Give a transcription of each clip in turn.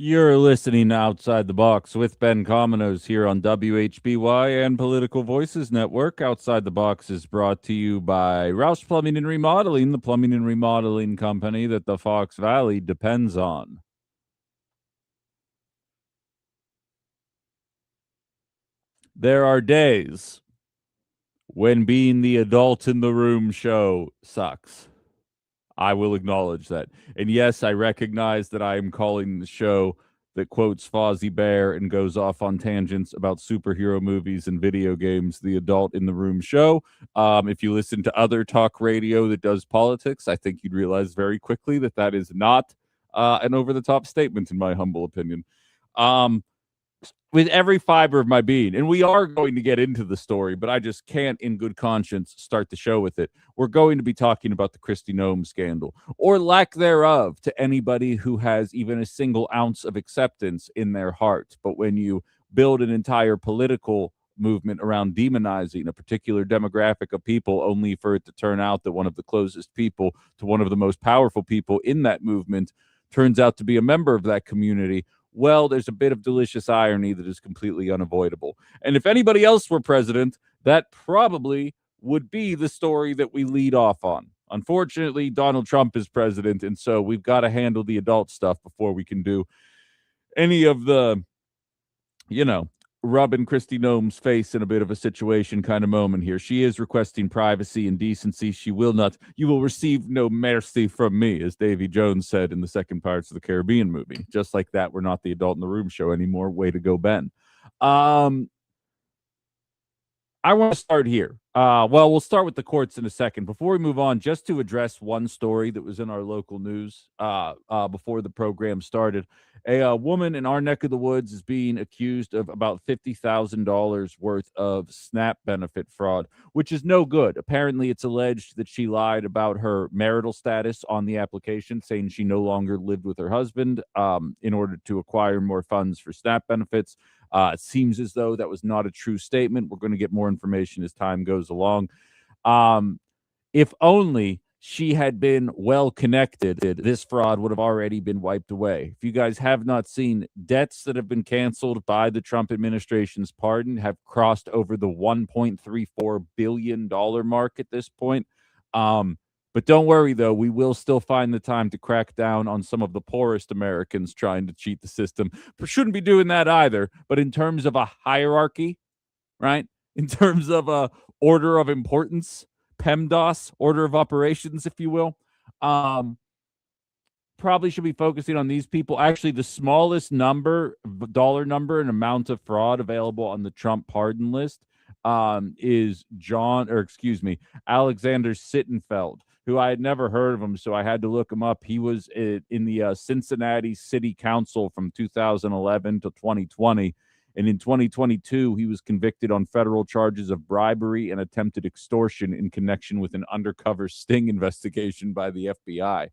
You're listening to Outside the Box with Ben Cominos here on WHBY and Political Voices Network. Outside the Box is brought to you by Roush Plumbing and Remodeling, the plumbing and remodeling company that the Fox Valley depends on. There are days when being the adult in the room show sucks. I will acknowledge that. And yes, I recognize that I am calling the show that quotes Fozzie Bear and goes off on tangents about superhero movies and video games, the adult in the room show. If you listen to other talk radio that does politics, I think you'd realize very quickly that that is not an over the top statement, in my humble opinion. With every fiber of my being. And we are going to get into the story, but I just can't, in good conscience, start the show with it. We're going to be talking about the Kristi Noem scandal, or lack thereof, to anybody who has even a single ounce of acceptance in their heart. But when you build an entire political movement around demonizing a particular demographic of people, only for it to turn out that one of the closest people to one of the most powerful people in that movement turns out to be a member of that community, well, there's a bit of delicious irony that is completely unavoidable. And if anybody else were president, that probably would be the story that we lead off on. Unfortunately, Donald Trump is president, and so we've got to handle the adult stuff before we can do any of the, rubbing Kristi Noem's face in a bit of a situation kind of moment here. She is requesting privacy and decency. She will not, you will receive no mercy from me, as Davy Jones said in the second Pirates of the Caribbean movie. Just like that, we're not the adult in the room show anymore. Way to go, Ben. I want to start here. We'll start with the courts in a second. Before we move on, just to address one story that was in our local news before the program started. A woman in our neck of the woods is being accused of about $50,000 worth of SNAP benefit fraud, which is no good. Apparently, it's alleged that she lied about her marital status on the application, saying she no longer lived with her husband in order to acquire more funds for SNAP benefits. It seems as though that was not a true statement. We're going to get more information as time goes along. If only she had been well connected, this fraud would have already been wiped away. If you guys have not seen, debts that have been canceled by the Trump administration's pardon have crossed over the $1.34 billion mark at this point. But don't worry, though, we will still find the time to crack down on some of the poorest Americans trying to cheat the system. But shouldn't be doing that either. But in terms of a hierarchy, right? In terms of a order of importance, PEMDAS, order of operations, if you will, probably should be focusing on these people. Actually, the smallest dollar number and amount of fraud available on the Trump pardon list is Alexander Sittenfeld, who I had never heard of him, so I had to look him up. He was in the Cincinnati City Council from 2011 to 2020. And in 2022, he was convicted on federal charges of bribery and attempted extortion in connection with an undercover sting investigation by the FBI.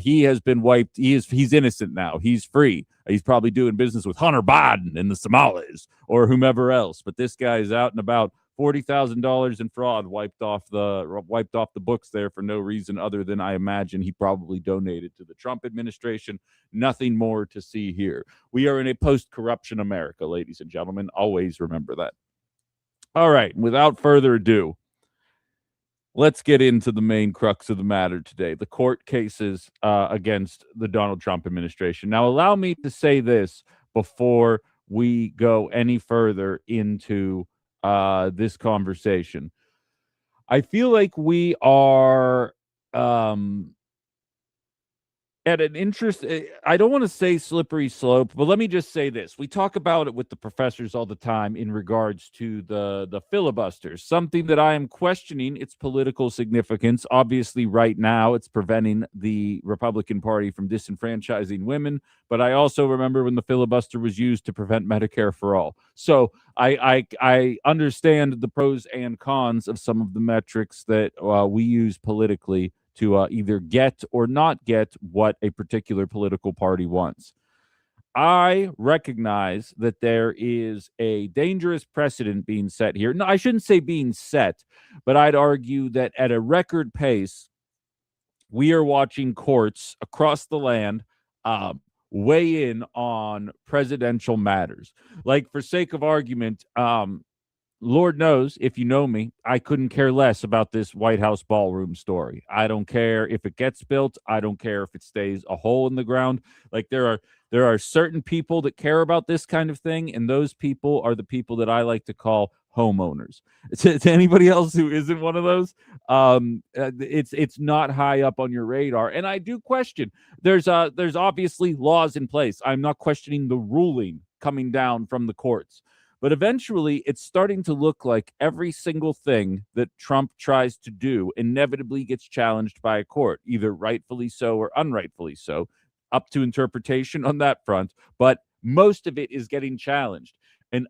He has been wiped. He's innocent now. He's free. He's probably doing business with Hunter Biden and the Somalis or whomever else. But this guy is out and about. $40,000 in fraud wiped off the books there for no reason other than, I imagine, he probably donated to the Trump administration. Nothing more to see here. We are in a post-corruption America, ladies and gentlemen. Always remember that. All right, without further ado, let's get into the main crux of the matter today, the court cases against the Donald Trump administration. Now, allow me to say this before we go any further into this conversation. I feel like we are at an interest. I don't want to say slippery slope, but let me just say this. We talk about it with the professors all the time in regards to the filibusters, something that I am questioning its political significance. Obviously, right now, it's preventing the Republican Party from disenfranchising women. But I also remember when the filibuster was used to prevent Medicare for all. So I understand the pros and cons of some of the metrics that we use politically to either get or not get what a particular political party wants. I recognize that there is a dangerous precedent being set here. No, I shouldn't say being set, but I'd argue that at a record pace, we are watching courts across the land weigh in on presidential matters. Like, for sake of argument, Lord knows, if you know me, I couldn't care less about this White House ballroom story. I don't care if it gets built. I don't care if it stays a hole in the ground. Like, there are certain people that care about this kind of thing, and those people are the people that I like to call homeowners. To anybody else who isn't one of those, it's not high up on your radar. And I do question. There's obviously laws in place. I'm not questioning the ruling coming down from the courts. But eventually, it's starting to look like every single thing that Trump tries to do inevitably gets challenged by a court, either rightfully so or unrightfully so, up to interpretation on that front. But most of it is getting challenged. And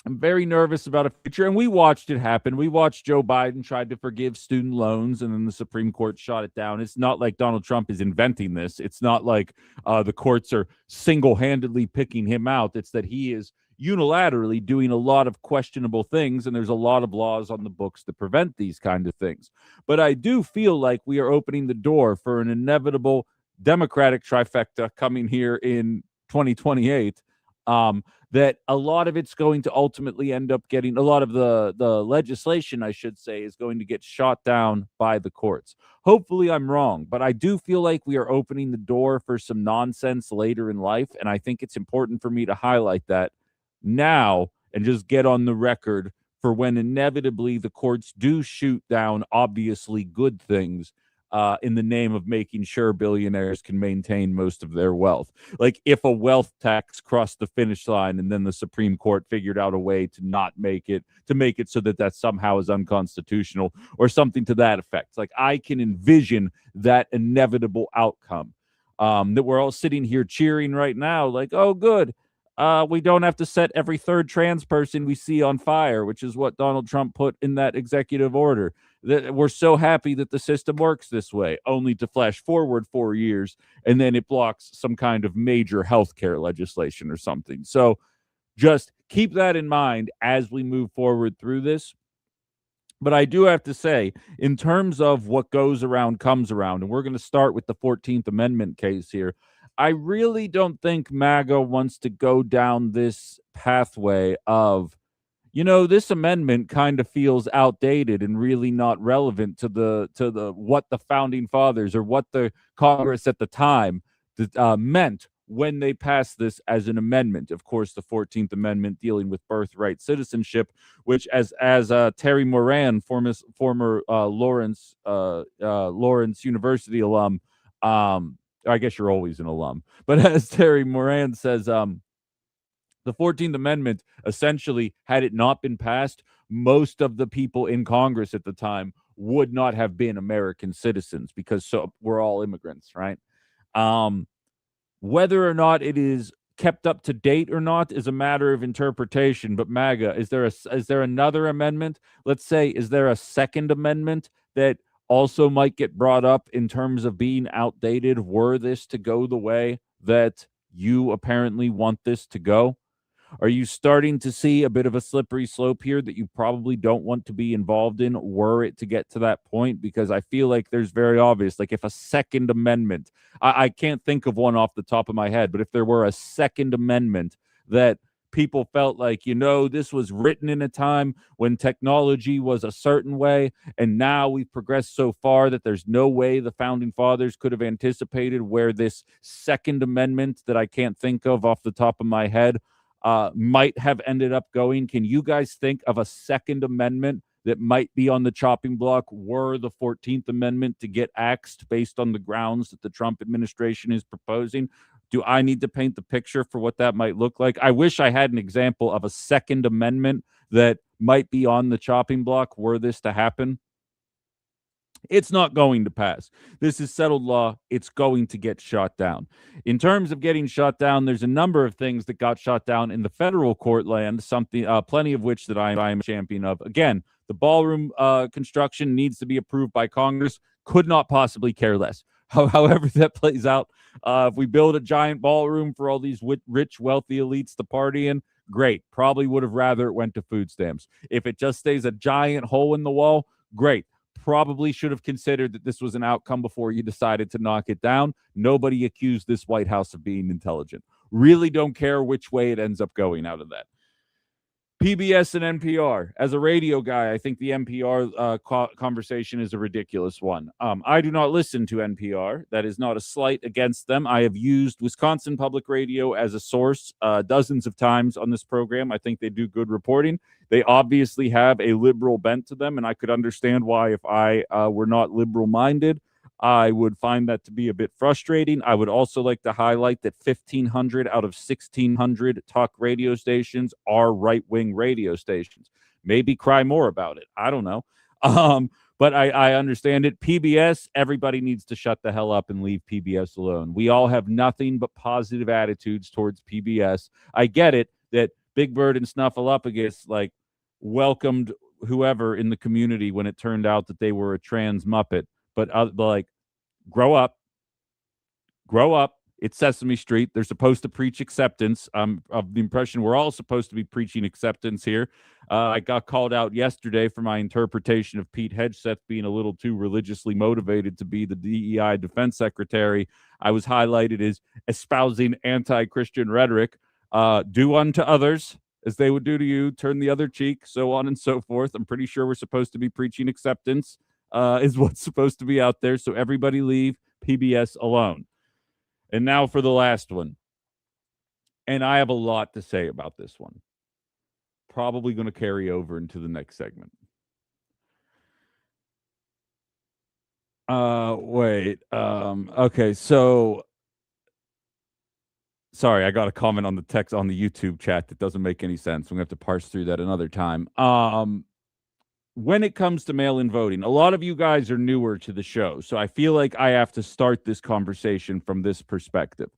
I'm very nervous about a future, and we watched it happen. We watched Joe Biden tried to forgive student loans, and then the Supreme Court shot it down. It's not like Donald Trump is inventing this. It's not like the courts are single-handedly picking him out. It's that he is unilaterally doing a lot of questionable things, and there's a lot of laws on the books that prevent these kind of things. But I do feel like we are opening the door for an inevitable Democratic trifecta coming here in 2028. That a lot of it's going to ultimately end up getting, a lot of the legislation, I should say, is going to get shot down by the courts. Hopefully I'm wrong, but I do feel like we are opening the door for some nonsense later in life, and I think it's important for me to highlight that now and just get on the record for when inevitably the courts do shoot down obviously good things in the name of making sure billionaires can maintain most of their wealth. Like, if a wealth tax crossed the finish line and then the Supreme Court figured out a way to not make it, to make it so that that somehow is unconstitutional or something to that effect. Like, I can envision that inevitable outcome, that we're all sitting here cheering right now, like, oh, good. We don't have to set every third trans person we see on fire, which is what Donald Trump put in that executive order. That we're so happy that the system works this way, only to flash forward 4 years and then it blocks some kind of major healthcare legislation or something. So just keep that in mind as we move forward through this. But I do have to say, in terms of what goes around comes around, and we're going to start with the 14th Amendment case here, I really don't think MAGA wants to go down this pathway of, this amendment kind of feels outdated and really not relevant to the what the founding fathers or what the Congress at the time meant when they passed this as an amendment. Of course, the 14th Amendment dealing with birthright citizenship, which as Terry Moran, former Lawrence University alum, I guess you're always an alum, but as Terry Moran says, the 14th Amendment, essentially, had it not been passed, most of the people in Congress at the time would not have been American citizens because we're all immigrants, right? Whether or not it is kept up to date or not is a matter of interpretation. But MAGA, is there another amendment? Let's say, is there a second amendment that also might get brought up in terms of being outdated were this to go the way that you apparently want this to go? Are you starting to see a bit of a slippery slope here that you probably don't want to be involved in were it to get to that point? Because I feel like there's very obvious, like if a second amendment, I can't think of one off the top of my head, but if there were a second amendment that people felt like, this was written in a time when technology was a certain way, and now we've progressed so far that there's no way the founding fathers could have anticipated where this second amendment that I can't think of off the top of my head might have ended up going. Can you guys think of a second amendment that might be on the chopping block were the 14th Amendment to get axed based on the grounds that the Trump administration is proposing? Do I need to paint the picture for what that might look like? I wish I had an example of a second amendment that might be on the chopping block were this to happen. It's not going to pass. This is settled law. It's going to get shot down. In terms of getting shot down, there's a number of things that got shot down in the federal court land, plenty of which that I am a champion of. Again, the ballroom construction needs to be approved by Congress. Could not possibly care less. However that plays out, if we build a giant ballroom for all these rich, wealthy elites to party in, great. Probably would have rather it went to food stamps. If it just stays a giant hole in the wall, great. probably should have considered that this was an outcome before you decided to knock it down. Nobody accused this White House of being intelligent. Really don't care which way it ends up going out of that. PBS and NPR. As a radio guy, I think the NPR conversation is a ridiculous one. I do not listen to NPR. That is not a slight against them. I have used Wisconsin Public Radio as a source dozens of times on this program. I think they do good reporting. They obviously have a liberal bent to them, and I could understand why if I were not liberal-minded, I would find that to be a bit frustrating. I would also like to highlight that 1,500 out of 1,600 talk radio stations are right-wing radio stations. Maybe cry more about it. I don't know. But I understand it. PBS, everybody needs to shut the hell up and leave PBS alone. We all have nothing but positive attitudes towards PBS. I get it that Big Bird and Snuffleupagus like welcomed whoever in the community when it turned out that they were a trans Muppet. But like, grow up. It's Sesame Street. They're supposed to preach acceptance. I'm of the impression we're all supposed to be preaching acceptance here. I got called out yesterday for my interpretation of Pete Hegseth being a little too religiously motivated to be the DEI defense secretary. I was highlighted as espousing anti-Christian rhetoric. Do unto others as they would do to you. Turn the other cheek, so on and so forth. I'm pretty sure we're supposed to be preaching acceptance. Is what's supposed to be out there. So everybody leave PBS alone. And now for the last one. And I have a lot to say about this one. Probably going to carry over into the next segment. Wait. Okay, so sorry, I got a comment on the text on the YouTube chat that doesn't make any sense. We're going to have to parse through that another time. When it comes to mail-in voting, a lot of you guys are newer to the show, so I feel like I have to start this conversation from this perspective.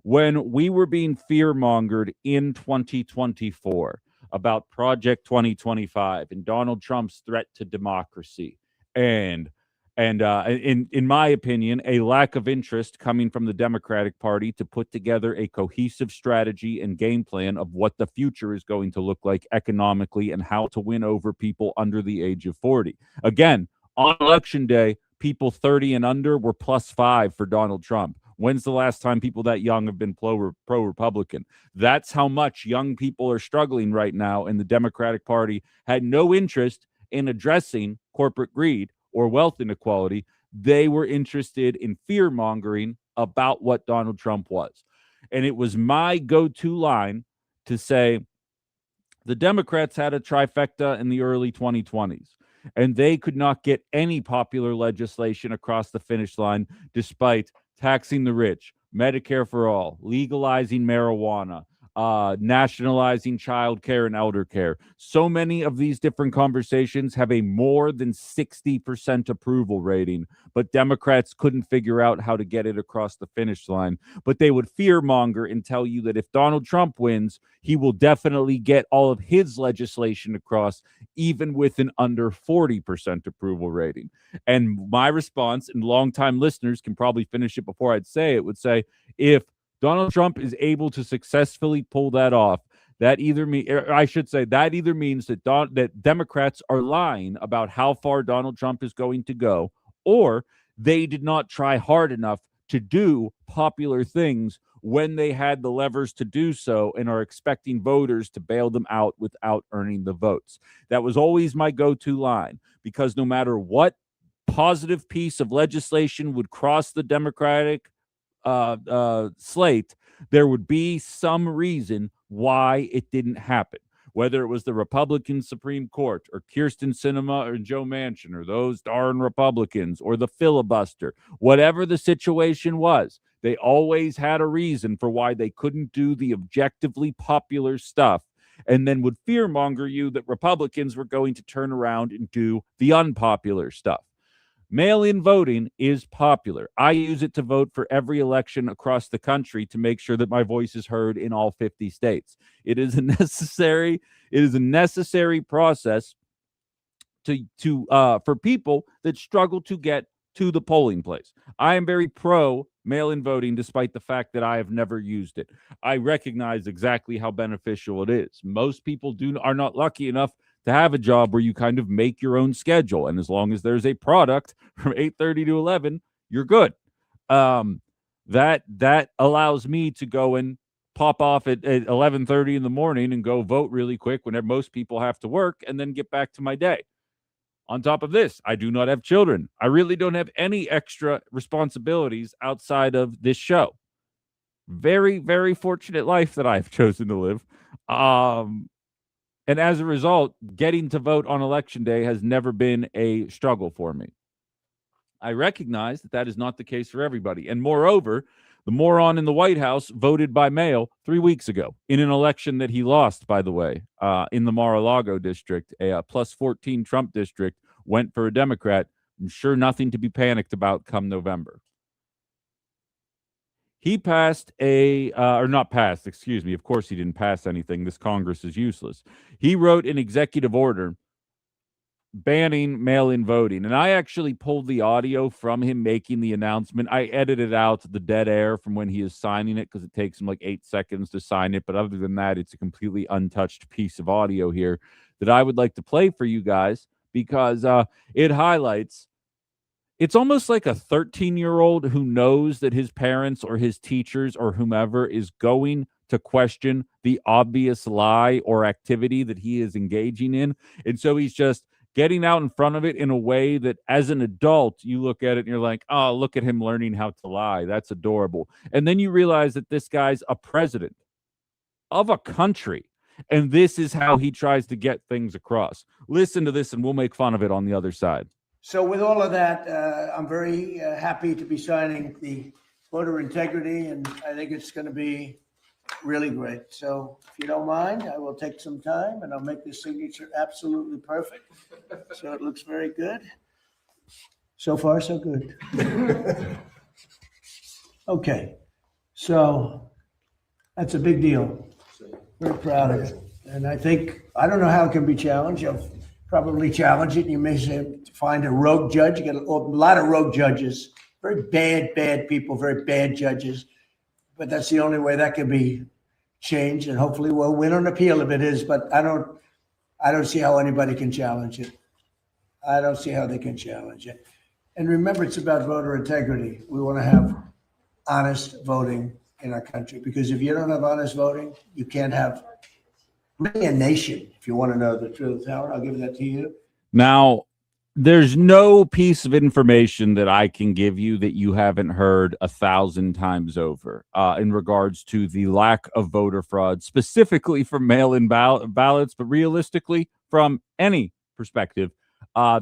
When we were being fear-mongered in 2024 about Project 2025 and Donald Trump's threat to democracy and in my opinion, a lack of interest coming from the Democratic Party to put together a cohesive strategy and game plan of what the future is going to look like economically and how to win over people under the age of 40. Again, on election day, people 30 and under were +5 for Donald Trump. When's the last time people that young have been pro-Republican? That's how much young people are struggling right now, and the Democratic Party had no interest in addressing corporate greed or wealth inequality. They were interested in fear-mongering about what Donald Trump was. And it was my go-to line to say the Democrats had a trifecta in the early 2020s, and they could not get any popular legislation across the finish line despite taxing the rich, Medicare for all, legalizing marijuana, nationalizing child care and elder care. So many of these different conversations have a more than 60% approval rating, but Democrats couldn't figure out how to get it across the finish line. But they would fearmonger and tell you that if Donald Trump wins, he will definitely get all of his legislation across, even with an under 40% approval rating. And my response, and longtime listeners can probably finish it before I'd say it, would say, if Donald Trump is able to successfully pull that off, that either means that Democrats are lying about how far Donald Trump is going to go, or they did not try hard enough to do popular things when they had the levers to do so and are expecting voters to bail them out without earning the votes. That was always my go-to line, because no matter what positive piece of legislation would cross the Democratic slate, there would be some reason why it didn't happen. Whether it was the Republican Supreme Court or Kyrsten Sinema or Joe Manchin or those darn Republicans or the filibuster, whatever the situation was, they always had a reason for why they couldn't do the objectively popular stuff, and then would fearmonger you that Republicans were going to turn around and do the unpopular stuff. Mail-in voting is popular. I use it to vote for every election across the country to make sure that my voice is heard in all 50 states. It is a necessary process for people that struggle to get to the polling place. I am very pro mail-in voting, despite the fact that I have never used it. I recognize exactly how beneficial it is. Most people are not lucky enough to have a job where you kind of make your own schedule. And as long as there's a product from 8:30 to 11, you're good. That allows me to go and pop off at 11:30 in the morning and go vote really quick whenever most people have to work, and then get back to my day. On top of this, I do not have children. I really don't have any extra responsibilities outside of this show. Very, very fortunate life that I've chosen to live. And as a result, getting to vote on election day has never been a struggle for me. I recognize that that is not the case for everybody. And moreover, the moron in the White House voted by mail 3 weeks ago in an election that he lost, by the way, in the Mar-a-Lago district, a plus 14 Trump district, went for a Democrat. I'm sure nothing to be panicked about come November. He passed or not passed, excuse me. Of course he didn't pass anything. This Congress is useless. He wrote an executive order banning mail-in voting. And I actually pulled the audio from him making the announcement. I edited out the dead air from when he is signing it because it takes him like 8 seconds to sign it. But other than that, it's a completely untouched piece of audio here that I would like to play for you guys because it highlights. It's almost like a 13-year-old who knows that his parents or his teachers or whomever is going to question the obvious lie or activity that he is engaging in. And so he's just getting out in front of it in a way that as an adult, you look at it and you're like, oh, look at him learning how to lie. That's adorable. And then you realize that this guy's a president of a country. And this is how he tries to get things across. Listen to this and we'll make fun of it on the other side. So with all of that, I'm very happy to be signing the voter integrity, and I think it's going to be really great. So if you don't mind, I will take some time and I'll make this signature absolutely perfect. So it looks very good. So far, so good. Okay, so that's a big deal. Very proud of it. And I don't know how it can be challenged. You'll probably challenge it. You may say, find a rogue judge. You get a lot of rogue judges, very bad people, very bad judges. But that's the only way that can be changed. And hopefully we'll win on appeal if it is. But I don't see how anybody can challenge it. I don't see how they can challenge it. And remember, it's about voter integrity. We want to have honest voting in our country, because if you don't have honest voting, you can't have really a nation, if you want to know the truth. Howard, I'll give that to you. Now, there's no piece of information that I can give you that you haven't heard 1,000 times over in regards to the lack of voter fraud, specifically from mail-in ballots, but realistically, from any perspective,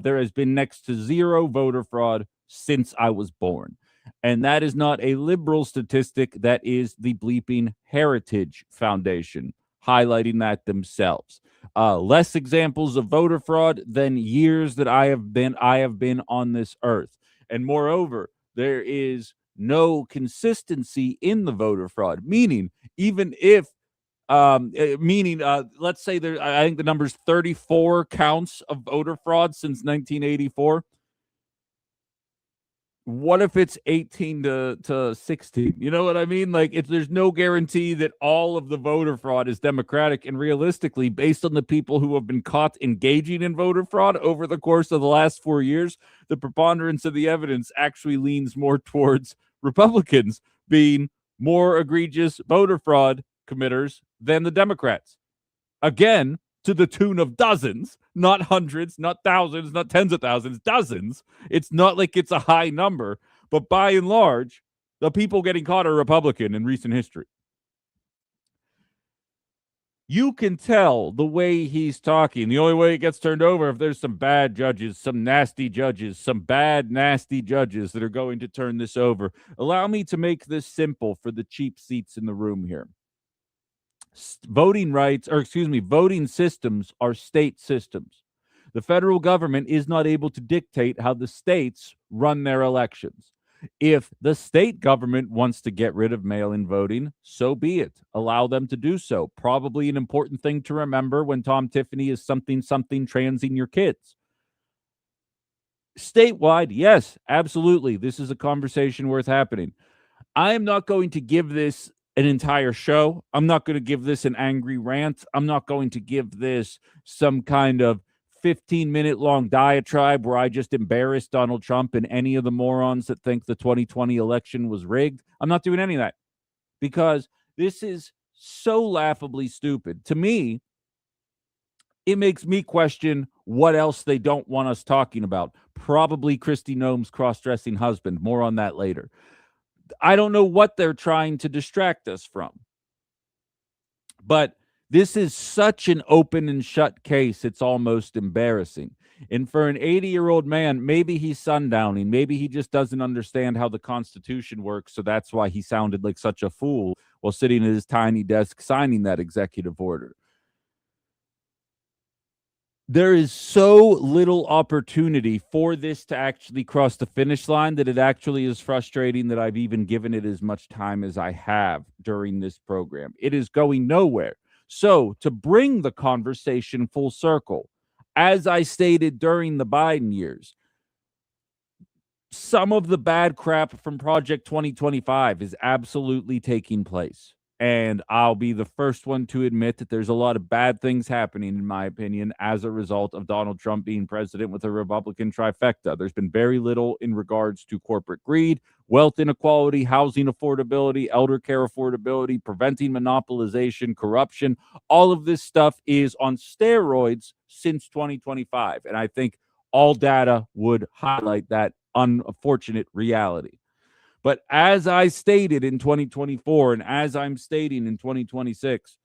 there has been next to zero voter fraud since I was born. And that is not a liberal statistic. That is the bleeping Heritage Foundation highlighting that themselves. Less examples of voter fraud than years that I have been on this earth. And moreover, there is no consistency in the voter fraud, meaning even if let's say I think the number's 34 counts of voter fraud since 1984. What if it's 18 to 16? You know what I mean? Like, there's no guarantee that all of the voter fraud is Democratic. And realistically, based on the people who have been caught engaging in voter fraud over the course of the last 4 years, the preponderance of the evidence actually leans more towards Republicans being more egregious voter fraud committers than the Democrats. Again, to the tune of dozens, not hundreds, not thousands, not tens of thousands, dozens. It's not like it's a high number, but by and large, the people getting caught are Republican in recent history. You can tell the way he's talking. The only way it gets turned over if there's some bad judges, some nasty judges, some bad, nasty judges that are going to turn this over. Allow me to make this simple for the cheap seats in the room here. Voting systems are state systems. The federal government is not able to dictate how the states run their elections. If the state government wants to get rid of mail-in voting, so be it. Allow them to do so. Probably an important thing to remember when Tom Tiffany is something transing your kids. Statewide, yes, absolutely. This is a conversation worth happening. I am not going to give this an entire show. I'm not going to give this an angry rant. I'm not going to give this some kind of 15-minute long diatribe where I just embarrass Donald Trump and any of the morons that think the 2020 election was rigged. I'm not doing any of that because this is so laughably stupid. To me, it makes me question what else they don't want us talking about. Probably Kristi Noem's cross-dressing husband. More on that later. I don't know what they're trying to distract us from. But this is such an open and shut case, it's almost embarrassing. And for an 80-year-old man, maybe he's sundowning. Maybe he just doesn't understand how the Constitution works, so that's why he sounded like such a fool while sitting at his tiny desk signing that executive order. There is so little opportunity for this to actually cross the finish line that it actually is frustrating that I've even given it as much time as I have during this program. It is going nowhere. So to bring the conversation full circle, as I stated during the Biden years, some of the bad crap from Project 2025 is absolutely taking place. And I'll be the first one to admit that there's a lot of bad things happening, in my opinion, as a result of Donald Trump being president with a Republican trifecta. There's been very little in regards to corporate greed, wealth inequality, housing affordability, elder care affordability, preventing monopolization, corruption. All of this stuff is on steroids since 2025. And I think all data would highlight that unfortunate reality. But as I stated in 2024 and as I'm stating in 2026,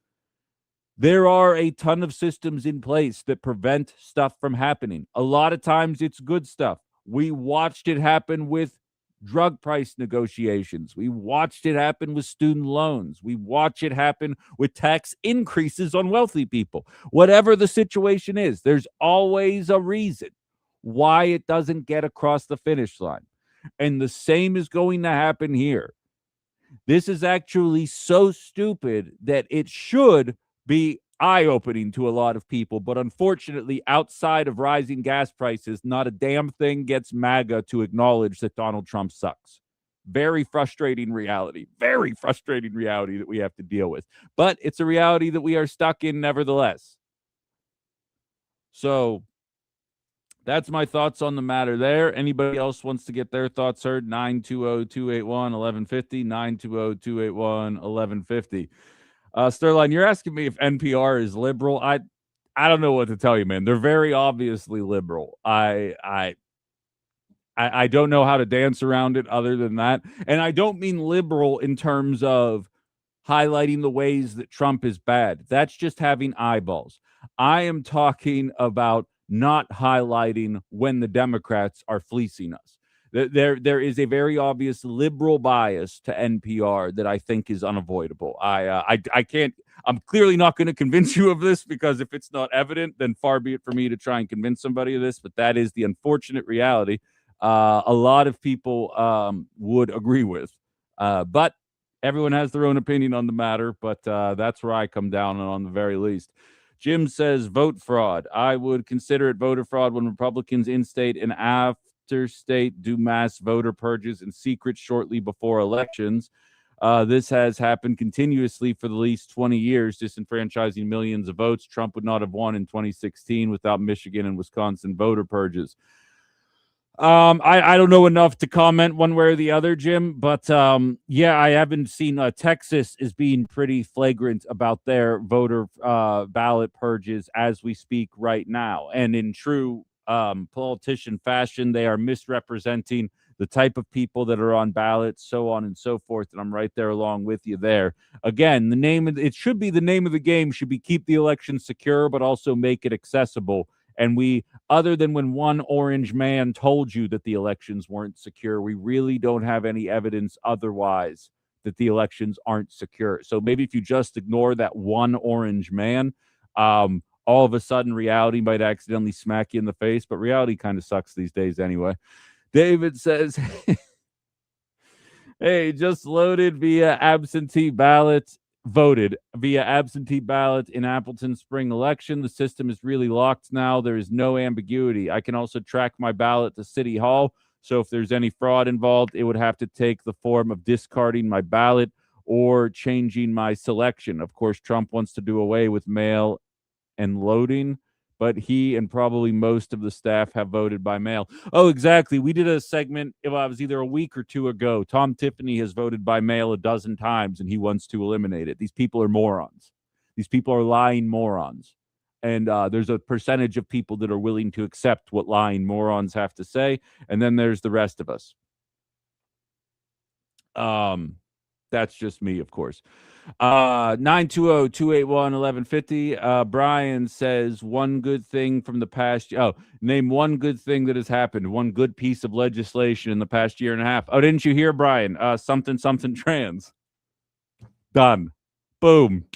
there are a ton of systems in place that prevent stuff from happening. A lot of times it's good stuff. We watched it happen with drug price negotiations. We watched it happen with student loans. We watch it happen with tax increases on wealthy people. Whatever the situation is, there's always a reason why it doesn't get across the finish line. And the same is going to happen here. This is actually so stupid that it should be eye-opening to a lot of people. But unfortunately, outside of rising gas prices, not a damn thing gets MAGA to acknowledge that Donald Trump sucks. Very frustrating reality. Very frustrating reality that we have to deal with. But it's a reality that we are stuck in nevertheless. So that's my thoughts on the matter there. Anybody else wants to get their thoughts heard? 920-281-1150, 920-281-1150. Sterling, you're asking me if NPR is liberal. I don't know what to tell you, man. They're very obviously liberal. I don't know how to dance around it other than that. And I don't mean liberal in terms of highlighting the ways that Trump is bad. That's just having eyeballs. I am talking about not highlighting when the Democrats are fleecing us. There is a very obvious liberal bias to NPR that I think is unavoidable. I can't. I'm clearly not going to convince you of this, because if it's not evident, then far be it for me to try and convince somebody of this. But that is the unfortunate reality. A lot of people would agree with, but everyone has their own opinion on the matter. But that's where I come down on the very least. Jim says vote fraud. I would consider it voter fraud when Republicans in-state and after-state do mass voter purges in secret shortly before elections. This has happened continuously for the least 20 years, disenfranchising millions of votes. Trump would not have won in 2016 without Michigan and Wisconsin voter purges. I don't know enough to comment one way or the other, Jim, but yeah, I haven't seen Texas is being pretty flagrant about their voter ballot purges as we speak right now. And in true politician fashion, they are misrepresenting the type of people that are on ballots, so on and so forth. And I'm right there along with you there. Again, the name of it should be the name of the game should be keep the election secure, but also make it accessible. And we, other than when one orange man told you that the elections weren't secure, we really don't have any evidence otherwise that the elections aren't secure. So maybe if you just ignore that one orange man, all of a sudden reality might accidentally smack you in the face. But reality kind of sucks these days anyway. David says, hey, just loaded via absentee ballot. Voted via absentee ballot in Appleton spring election. The system is really locked now. There is no ambiguity. I can also track my ballot to City Hall. So if there's any fraud involved, it would have to take the form of discarding my ballot or changing my selection. Of course, Trump wants to do away with mail and loading, but he and probably most of the staff have voted by mail. Oh, exactly. We did a segment, it was either a week or two ago. Tom Tiffany has voted by mail a dozen times, and he wants to eliminate it. These people are morons. These people are lying morons. And there's a percentage of people that are willing to accept what lying morons have to say. And then there's the rest of us. That's just me, of course. 920-281-1150. Brian says one good thing from the past. Oh, name one good thing that has happened. One good piece of legislation in the past year and a half. Oh, didn't you hear, Brian? Something trans. Done. Boom.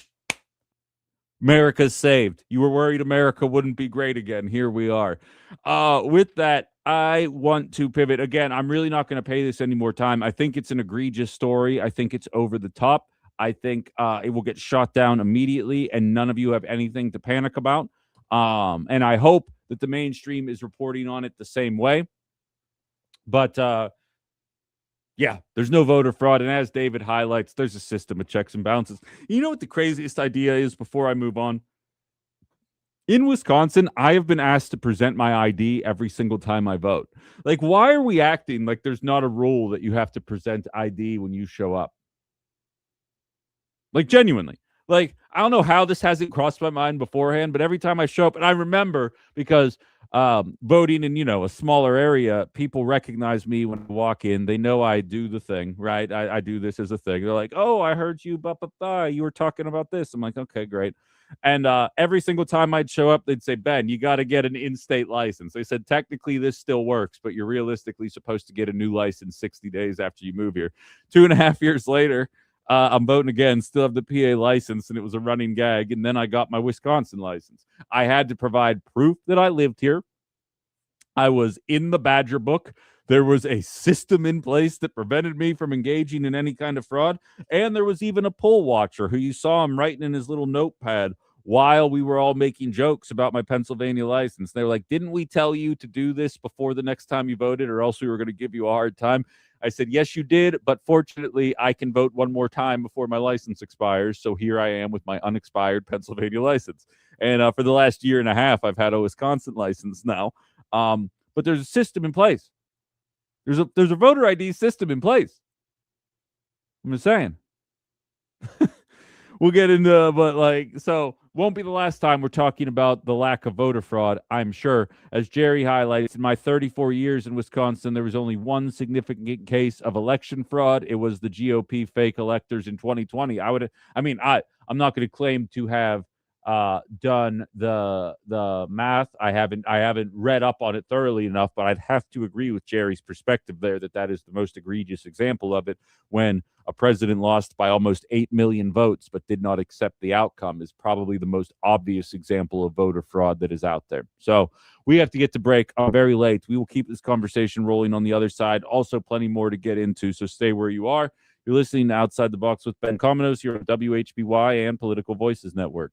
America's saved. You were worried America wouldn't be great again. Here we are. With that, I want to pivot. Again, I'm really not going to pay this any more time. I think it's an egregious story. I think it's over the top. I think it will get shot down immediately, and none of you have anything to panic about. And I hope that the mainstream is reporting on it the same way. But yeah, there's no voter fraud. And as David highlights, there's a system of checks and balances. You know what the craziest idea is before I move on? In Wisconsin, I have been asked to present my ID every single time I vote. Like, why are we acting like there's not a rule that you have to present ID when you show up? Like, genuinely. Like, I don't know how this hasn't crossed my mind beforehand, but every time I show up, and I remember because voting in, a smaller area, people recognize me when I walk in. They know I do the thing, right? I do this as a thing. They're like, oh, I heard you, you were talking about this. I'm like, okay, great. And every single time I'd show up, they'd say, Ben, you got to get an in-state license. They said, technically, this still works, but you're realistically supposed to get a new license 60 days after you move here. 2.5 years later, I'm voting again, still have the PA license, and it was a running gag. And then I got my Wisconsin license. I had to provide proof that I lived here. I was in the Badger book. There was a system in place that prevented me from engaging in any kind of fraud. And there was even a poll watcher who you saw him writing in his little notepad while we were all making jokes about my Pennsylvania license. They were like, didn't we tell you to do this before the next time you voted, or else we were going to give you a hard time? I said, yes, you did. But fortunately, I can vote one more time before my license expires. So here I am with my unexpired Pennsylvania license. And for the last year and a half, I've had a Wisconsin license now. But there's a system in place. There's a voter ID system in place. I'm just saying. We'll get into, but so won't be the last time we're talking about the lack of voter fraud, I'm sure. As Jerry highlights, in my 34 years in Wisconsin, there was only one significant case of election fraud. It was the GOP fake electors in 2020. I'm not going to claim to have done the math. I haven't read up on it thoroughly enough, but I'd have to agree with Jerry's perspective there that is the most egregious example of it, when a president lost by almost 8 million votes but did not accept the outcome, is probably the most obvious example of voter fraud that is out there. So we have to get to break. I'm very late. We will keep this conversation rolling on the other side. Also, plenty more to get into, so stay where you are. You're listening to Outside the Box with Ben Cominos here on WHBY and Political Voices Network.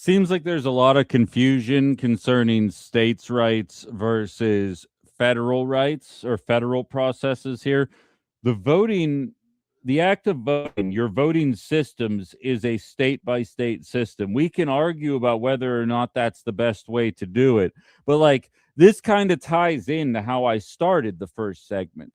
Seems like there's a lot of confusion concerning states' rights versus federal rights or federal processes here. The act of voting, your voting systems is a state by state system. We can argue about whether or not that's the best way to do it, but like this kind of ties into how I started the first segment.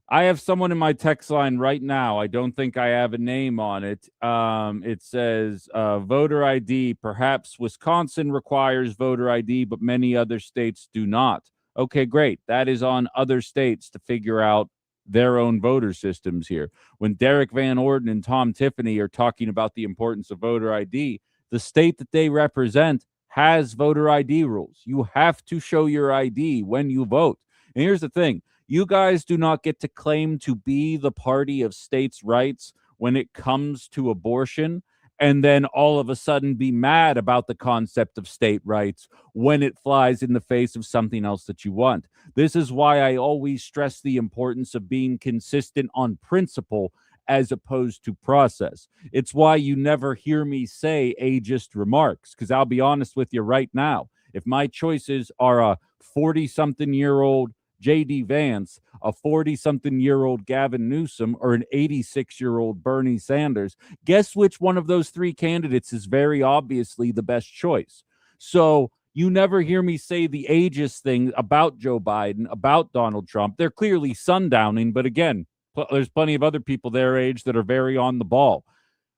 I have someone in my text line right now. I don't think I have a name on it. It says voter ID. Perhaps Wisconsin requires voter ID, but many other states do not. Okay, great. That is on other states to figure out their own voter systems here. When Derek Van Orden and Tom Tiffany are talking about the importance of voter ID, the state that they represent has voter ID rules. You have to show your ID when you vote. And here's the thing. You guys do not get to claim to be the party of states' rights when it comes to abortion, and then all of a sudden be mad about the concept of state rights when it flies in the face of something else that you want. This is why I always stress the importance of being consistent on principle as opposed to process. It's why you never hear me say ageist remarks, because I'll be honest with you right now. If my choices are a 40-something-year-old J.D. Vance, a 40-something-year-old Gavin Newsom, or an 86-year-old Bernie Sanders, guess which one of those three candidates is very obviously the best choice? So you never hear me say the ageist thing about Joe Biden, about Donald Trump. They're clearly sundowning, but again, there's plenty of other people their age that are very on the ball.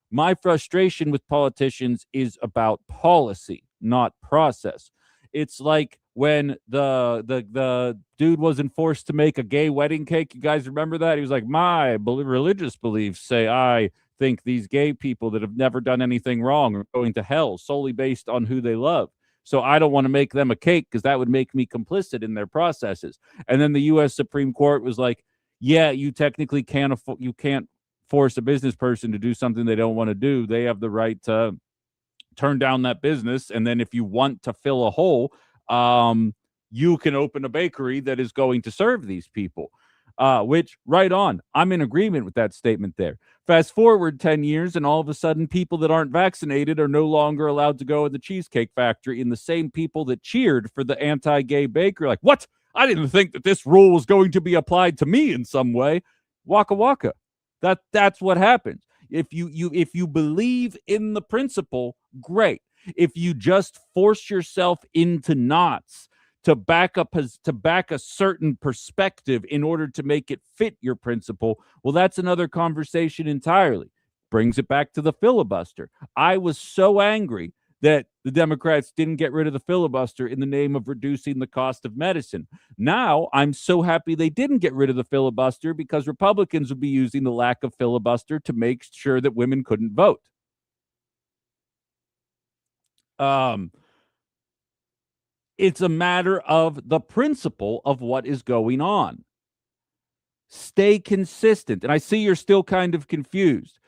My frustration with politicians is about policy, not process. It's like when the dude wasn't forced to make a gay wedding cake. You guys remember that? He was like, my religious beliefs say I think these gay people that have never done anything wrong are going to hell solely based on who they love. So I don't want to make them a cake because that would make me complicit in their processes. And then the U.S. Supreme Court was like, yeah, you technically can't force a business person to do something they don't want to do. They have the right to turn down that business. And then if you want to fill a hole, you can open a bakery that is going to serve these people, which right on. I'm in agreement with that statement there. Fast forward 10 years and all of a sudden people that aren't vaccinated are no longer allowed to go in the Cheesecake Factory, and the same people that cheered for the anti-gay bakery like, what? I didn't think that this rule was going to be applied to me in some way. Waka waka. That's what happens. If you believe in the principle, great. If you just force yourself into knots to back a certain perspective in order to make it fit your principle, well, that's another conversation entirely. Brings it back to the filibuster. I was so angry that the Democrats didn't get rid of the filibuster in the name of reducing the cost of medicine. Now, I'm so happy they didn't get rid of the filibuster because Republicans would be using the lack of filibuster to make sure that women couldn't vote. It's a matter of the principle of what is going on. Stay consistent. And I see you're still kind of confused.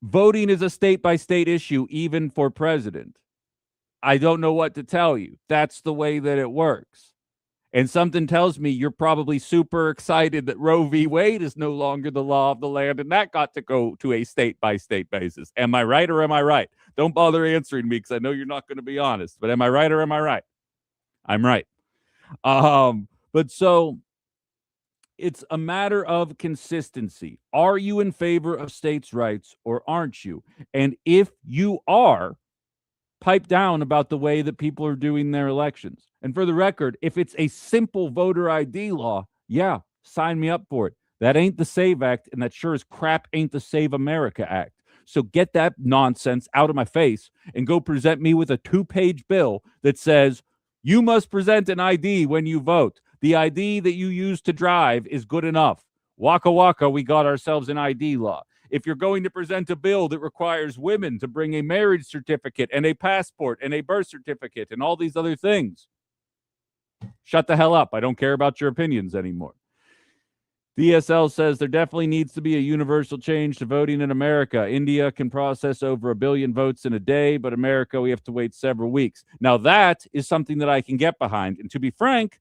Voting is a state-by-state issue, even for president. I don't know what to tell you. That's the way that it works. And something tells me you're probably super excited that Roe v. Wade is no longer the law of the land, and that got to go to a state-by-state basis. Am I right or am I right? Don't bother answering me because I know you're not going to be honest. But am I right or am I right? I'm right. But so it's a matter of consistency. Are you in favor of states' rights or aren't you? And if you are, pipe down about the way that people are doing their elections. And for the record, if it's a simple voter ID law, yeah, sign me up for it. That ain't the SAVE Act, and that sure as crap ain't the Save America Act. So get that nonsense out of my face and go present me with a 2-page bill that says you must present an ID when you vote. The ID that you use to drive is good enough. Waka waka, we got ourselves an ID law. If you're going to present a bill that requires women to bring a marriage certificate and a passport and a birth certificate and all these other things, shut the hell up. I don't care about your opinions anymore. DSL says there definitely needs to be a universal change to voting in America. India can process over 1 billion votes in a day, but America, we have to wait several weeks. Now, that is something that I can get behind. And to be frank,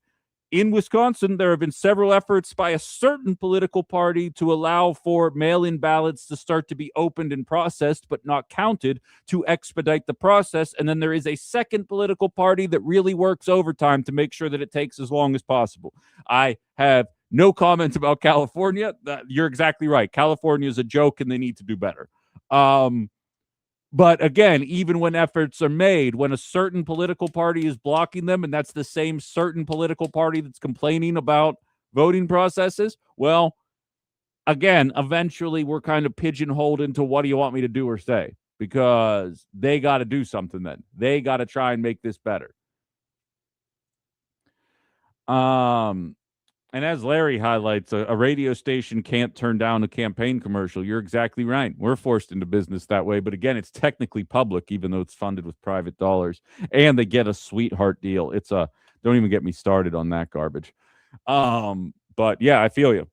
in Wisconsin, there have been several efforts by a certain political party to allow for mail-in ballots to start to be opened and processed, but not counted, to expedite the process. And then there is a second political party that really works overtime to make sure that it takes as long as possible. I have no comment about California. You're exactly right. California is a joke, and they need to do better. But again, even when efforts are made, when a certain political party is blocking them, and that's the same certain political party that's complaining about voting processes, well, again, eventually we're kind of pigeonholed into what do you want me to do or say? Because they got to do something then. They got to try and make this better. And as Larry highlights, a radio station can't turn down a campaign commercial. You're exactly right. We're forced into business that way. But again, it's technically public, even though it's funded with private dollars. And they get a sweetheart deal. Don't even get me started on that garbage. But yeah, I feel you.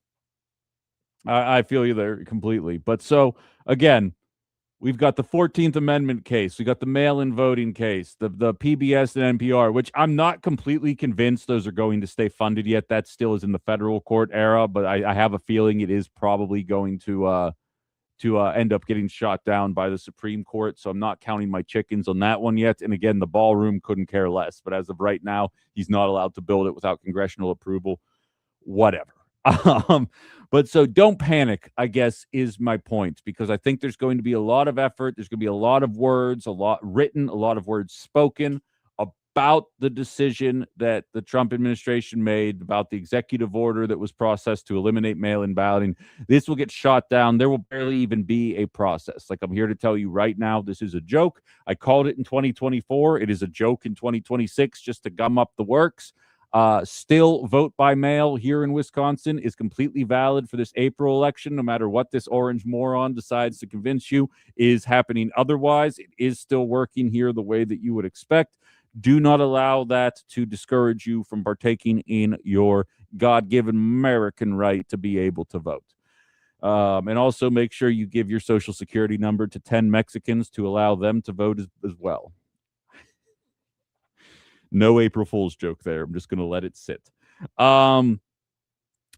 I feel you there completely. But so, again, we've got the 14th Amendment case. We got the mail-in voting case, the PBS and NPR, which I'm not completely convinced those are going to stay funded yet. That still is in the federal court era, but I have a feeling it is probably going to end up getting shot down by the Supreme Court. So I'm not counting my chickens on that one yet. And again, the ballroom couldn't care less. But as of right now, he's not allowed to build it without congressional approval. Whatever. But so don't panic, I guess, is my point, because I think there's going to be a lot of effort. There's going to be a lot of words, a lot written, a lot of words spoken about the decision that the Trump administration made about the executive order that was processed to eliminate mail-in balloting. This will get shot down. There will barely even be a process. Like, I'm here to tell you right now, this is a joke. I called it in 2024. It is a joke in 2026 just to gum up the works. Still, vote by mail here in Wisconsin is completely valid for this April election, no matter what this orange moron decides to convince you is happening otherwise. It is still working here the way that you would expect. Do not allow that to discourage you from partaking in your God-given American right to be able to vote. And also make sure you give your social security number to 10 Mexicans to allow them to vote as well. No April Fool's joke there. I'm just going to let it sit.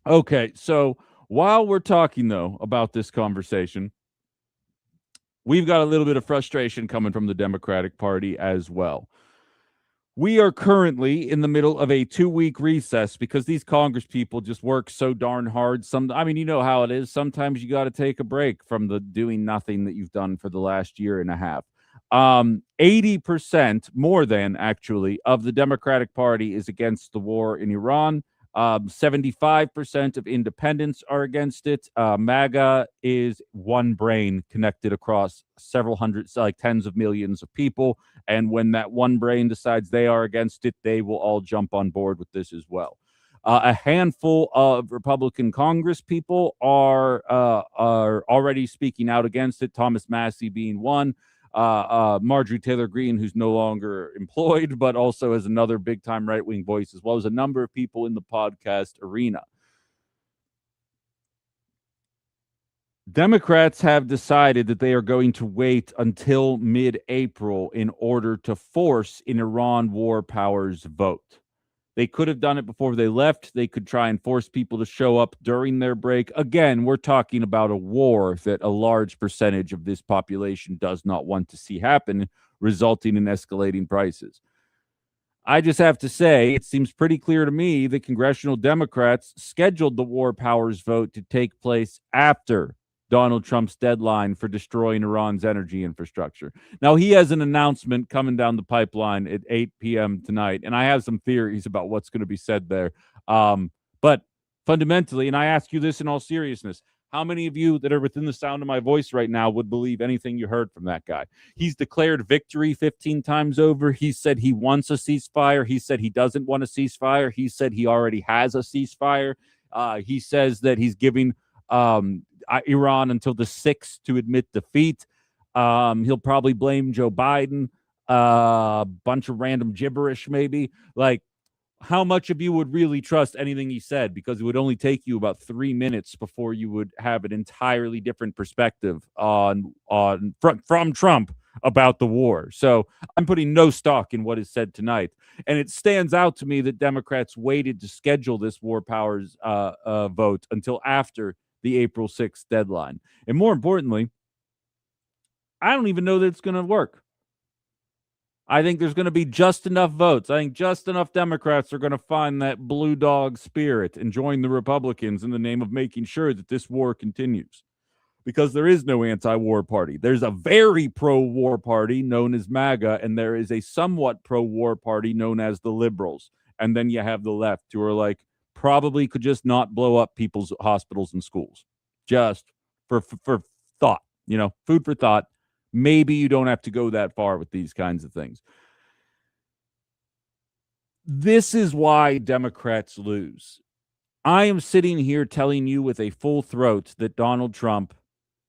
Okay, so while we're talking, though, about this conversation, we've got a little bit of frustration coming from the Democratic Party as well. We are currently in the middle of a 2-week recess because these Congress people just work so darn hard. You know how it is. Sometimes you got to take a break from the doing nothing that you've done for the last year and a half. 80%, more than actually, of the Democratic Party is against the war in Iran. 75% of independents are against it. MAGA is one brain connected across several hundred, like tens of millions of people. And when that one brain decides they are against it, they will all jump on board with this as well. A handful of Republican Congress people are already speaking out against it, Thomas Massie being one. Marjorie Taylor Greene, who's no longer employed, but also as another big-time right-wing voice, as well as a number of people in the podcast arena. Democrats have decided that they are going to wait until mid-April in order to force an Iran war powers vote. They could have done it before they left. They could try and force people to show up during their break. Again, we're talking about a war that a large percentage of this population does not want to see happen, resulting in escalating prices. I just have to say, it seems pretty clear to me that congressional Democrats scheduled the war powers vote to take place after Donald Trump's deadline for destroying Iran's energy infrastructure. Now, he has an announcement coming down the pipeline at 8 p.m. tonight, and I have some theories about what's going to be said there. But fundamentally, and I ask you this in all seriousness, how many of you that are within the sound of my voice right now would believe anything you heard from that guy? He's declared victory 15 times over. He said he wants a ceasefire. He said he doesn't want a ceasefire. He said he already has a ceasefire. He says that he's giving Iran until the 6th to admit defeat. He'll probably blame Joe Biden, a bunch of random gibberish, maybe. Like, how much of you would really trust anything he said? Because it would only take you about 3 minutes before you would have an entirely different perspective from Trump about the war. So I'm putting no stock in what is said tonight. And it stands out to me that Democrats waited to schedule this war powers vote until after the April 6th deadline. And more importantly, I don't even know that it's going to work. I think there's going to be just enough votes. I think just enough Democrats are going to find that blue dog spirit and join the Republicans in the name of making sure that this war continues. Because there is no anti-war party. There's a very pro-war party known as MAGA, and there is a somewhat pro-war party known as the Liberals. And then you have the left, who are like, probably could just not blow up people's hospitals and schools. Just for thought, food for thought. Maybe you don't have to go that far with these kinds of things. This is why Democrats lose. I am sitting here telling you with a full throat that Donald Trump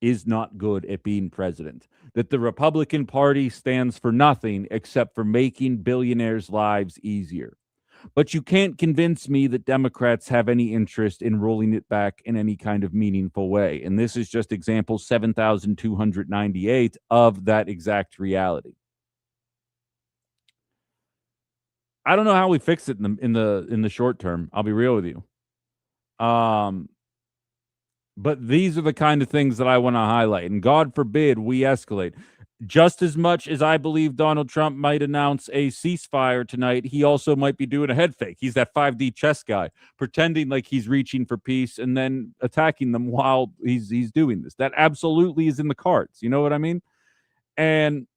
is not good at being president, that the Republican Party stands for nothing except for making billionaires' lives easier. But you can't convince me that Democrats have any interest in rolling it back in any kind of meaningful way. And this is just example 7,298 of that exact reality. I don't know how we fix it in the short term. I'll be real with you. But these are the kind of things that I want to highlight. And God forbid we escalate. Just as much as I believe Donald Trump might announce a ceasefire tonight, he also might be doing a head fake. He's that 5D chess guy, pretending like he's reaching for peace and then attacking them while he's doing this. That absolutely is in the cards. You know what I mean? And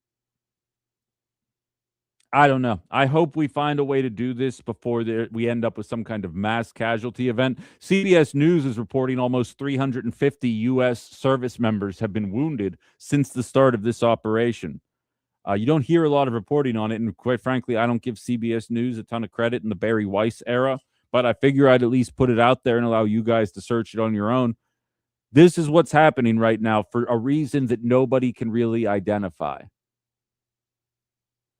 I don't know. I hope we find a way to do this before we end up with some kind of mass casualty event. CBS News is reporting almost 350 U.S. service members have been wounded since the start of this operation. You don't hear a lot of reporting on it, and quite frankly, I don't give CBS News a ton of credit in the Barry Weiss era, but I figure I'd at least put it out there and allow you guys to search it on your own. This is what's happening right now for a reason that nobody can really identify.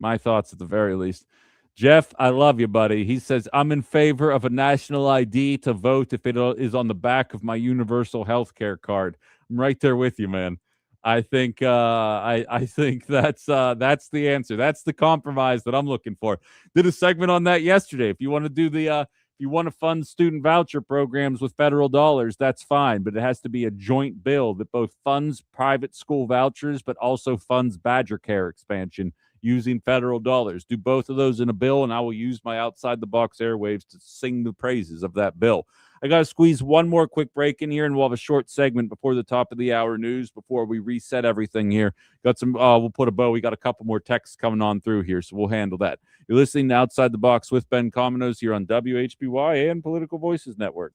My thoughts at the very least. Jeff, I love you, buddy. He says, I'm in favor of a national ID to vote if it is on the back of my universal health care card. I'm right there with you, man. I think I think that's the answer. That's the compromise that I'm looking for. Did a segment on that yesterday. If you want to do if you want to fund student voucher programs with federal dollars, that's fine, but it has to be a joint bill that both funds private school vouchers but also funds Badger Care expansion using federal dollars. Do both of those in a bill, and I will use my outside the box airwaves to sing the praises of that bill. I got to squeeze one more quick break in here, and we'll have a short segment before the top of the hour news before we reset everything here. Got some, we'll put a bow. We got a couple more texts coming on through here, so we'll handle that. You're listening to Outside the Box with Ben Cominos here on WHBY and Political Voices Network.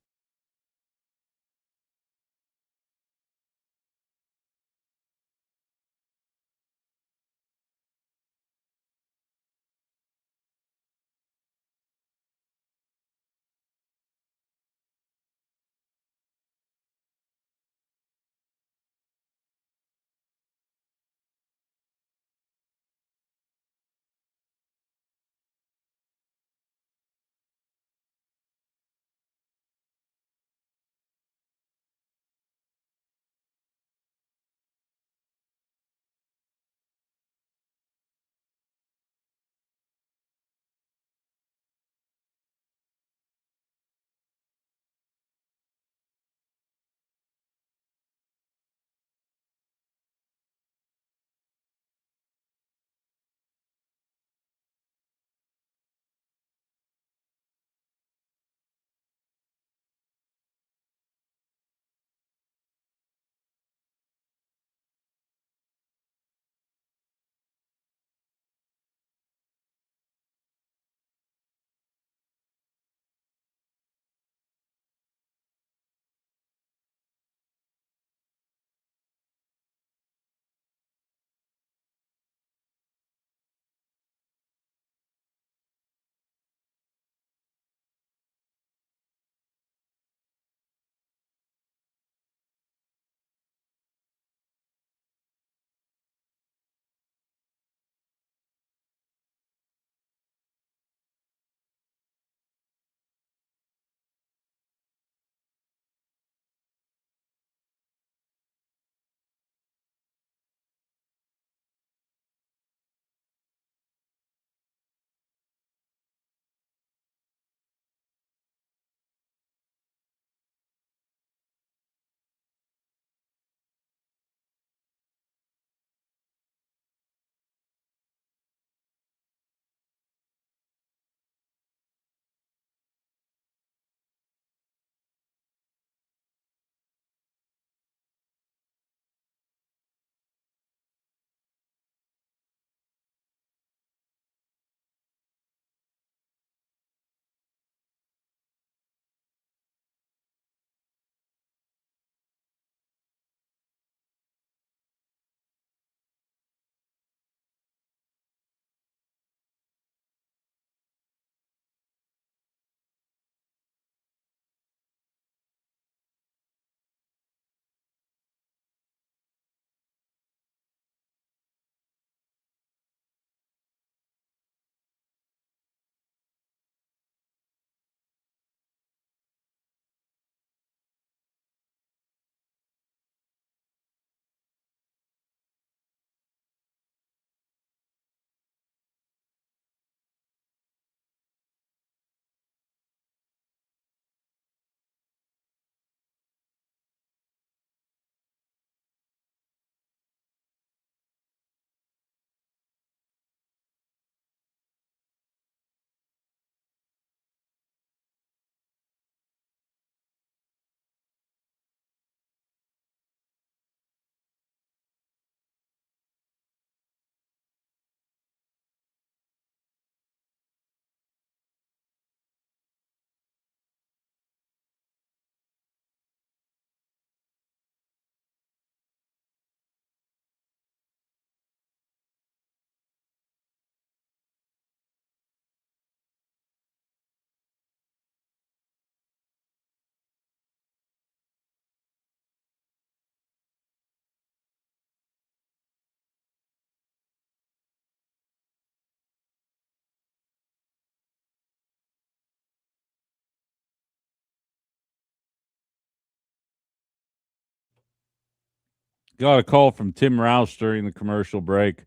Got a call from Tim Roush during the commercial break,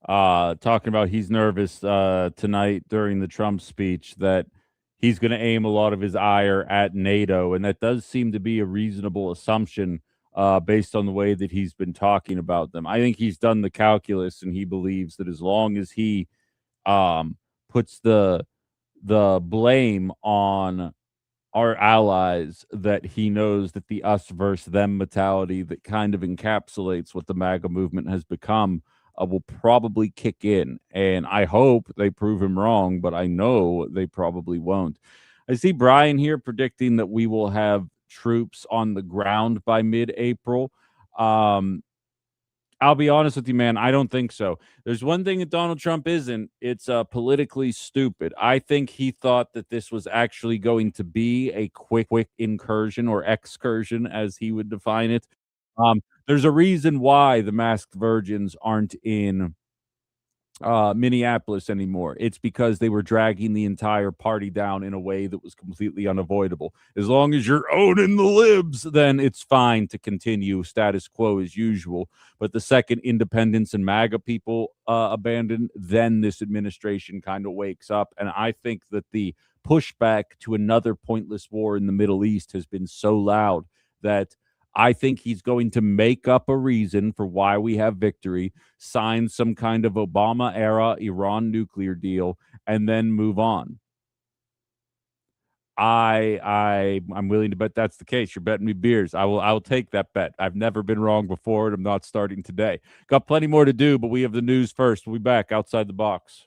talking about he's nervous tonight during the Trump speech that he's going to aim a lot of his ire at NATO, and that does seem to be a reasonable assumption based on the way that he's been talking about them. I think he's done the calculus, and he believes that as long as he puts the blame on our allies, that he knows that the us versus them mentality that kind of encapsulates what the MAGA movement has become will probably kick in. And I hope they prove him wrong, but I know they probably won't. I see Brian here predicting that we will have troops on the ground by mid-April. Um, I'll be honest with you, man. I don't think so. There's one thing that Donald Trump isn't. It's politically stupid. I think he thought that this was actually going to be a quick incursion or excursion, as he would define it. There's a reason why the masked virgins aren't in Minneapolis anymore. It's because they were dragging the entire party down in a way that was completely unavoidable. As long as you're owning the libs, then it's fine to continue status quo as usual. But the second independents and MAGA people abandon, then this administration kind of wakes up. And I think that the pushback to another pointless war in the Middle East has been so loud that I think he's going to make up a reason for why we have victory, sign some kind of Obama era Iran nuclear deal, and then move on. I'm willing to bet that's the case. You're betting me beers. I will take that bet. I've never been wrong before, and I'm not starting today. Got plenty more to do, but we have the news first. We'll be back outside the box.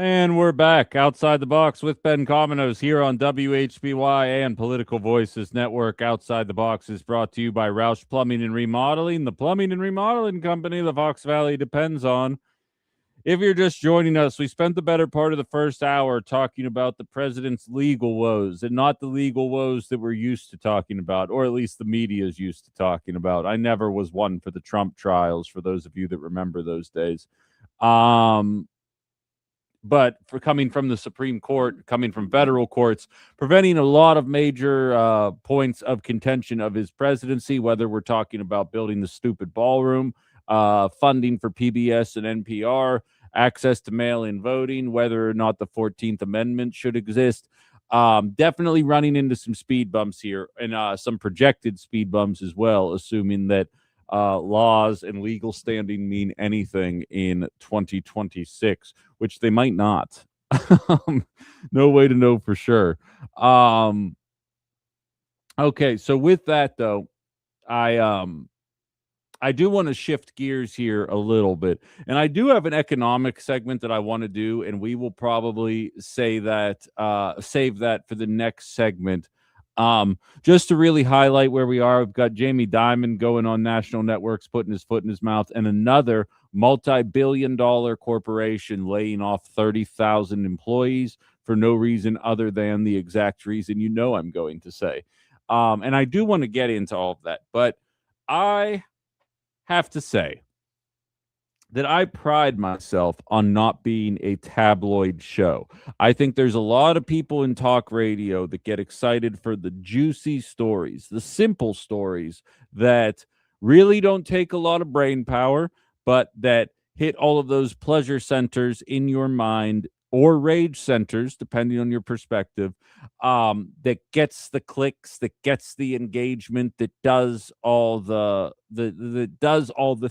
And we're back outside the box with Ben Cominos here on WHBY and Political Voices Network. Outside the Box is brought to you by Roush Plumbing and Remodeling, the plumbing and remodeling company the Fox Valley depends on. If you're just joining us, we spent the better part of the first hour talking about the president's legal woes and not the legal woes that we're used to talking about, or at least the media is used to talking about. I never was one for the Trump trials, for those of you that remember those days. But for coming from the Supreme Court, coming from federal courts, preventing a lot of major points of contention of his presidency, whether we're talking about building the stupid ballroom, funding for PBS and NPR, access to mail-in voting, whether or not the 14th Amendment should exist. Definitely running into some speed bumps here, and some projected speed bumps as well, assuming that laws and legal standing mean anything in 2026, which they might not. No way to know for sure. Okay, so with that though, I do want to shift gears here a little bit, and I do have an economic segment that I want to do, and we will probably save that for the next segment. Just to really highlight where we are, we've got Jamie Dimon going on national networks, putting his foot in his mouth, and another multi-billion-dollar corporation laying off 30,000 employees for no reason other than the exact reason you know I'm going to say. And I do want to get into all of that, but I have to say that I pride myself on not being a tabloid show. I think there's a lot of people in talk radio that get excited for the juicy stories, the simple stories that really don't take a lot of brain power, but that hit all of those pleasure centers in your mind, or rage centers, depending on your perspective, that gets the clicks, that gets the engagement, that does all the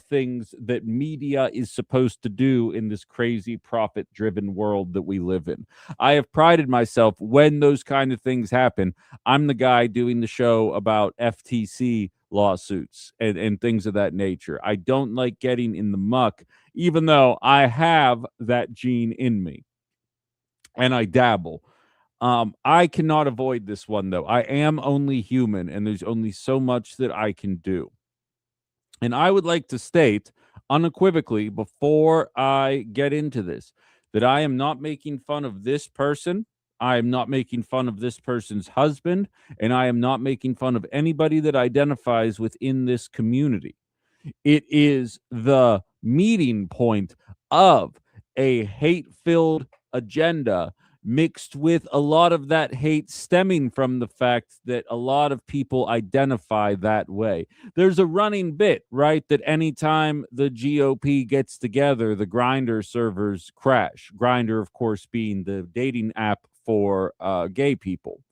things that media is supposed to do in this crazy profit-driven world that we live in. I have prided myself when those kind of things happen. I'm the guy doing the show about FTC lawsuits and things of that nature. I don't like getting in the muck, even though I have that gene in me. And I dabble. I cannot avoid this one, though. I am only human, and there's only so much that I can do. And I would like to state unequivocally before I get into this that I am not making fun of this person. I am not making fun of this person's husband, and I am not making fun of anybody that identifies within this community. It is the meeting point of a hate-filled agenda mixed with a lot of that hate stemming from the fact that a lot of people identify that way. There's a running bit, right, that anytime the GOP gets together, the Grindr servers crash. Grindr, of course, being the dating app for gay people.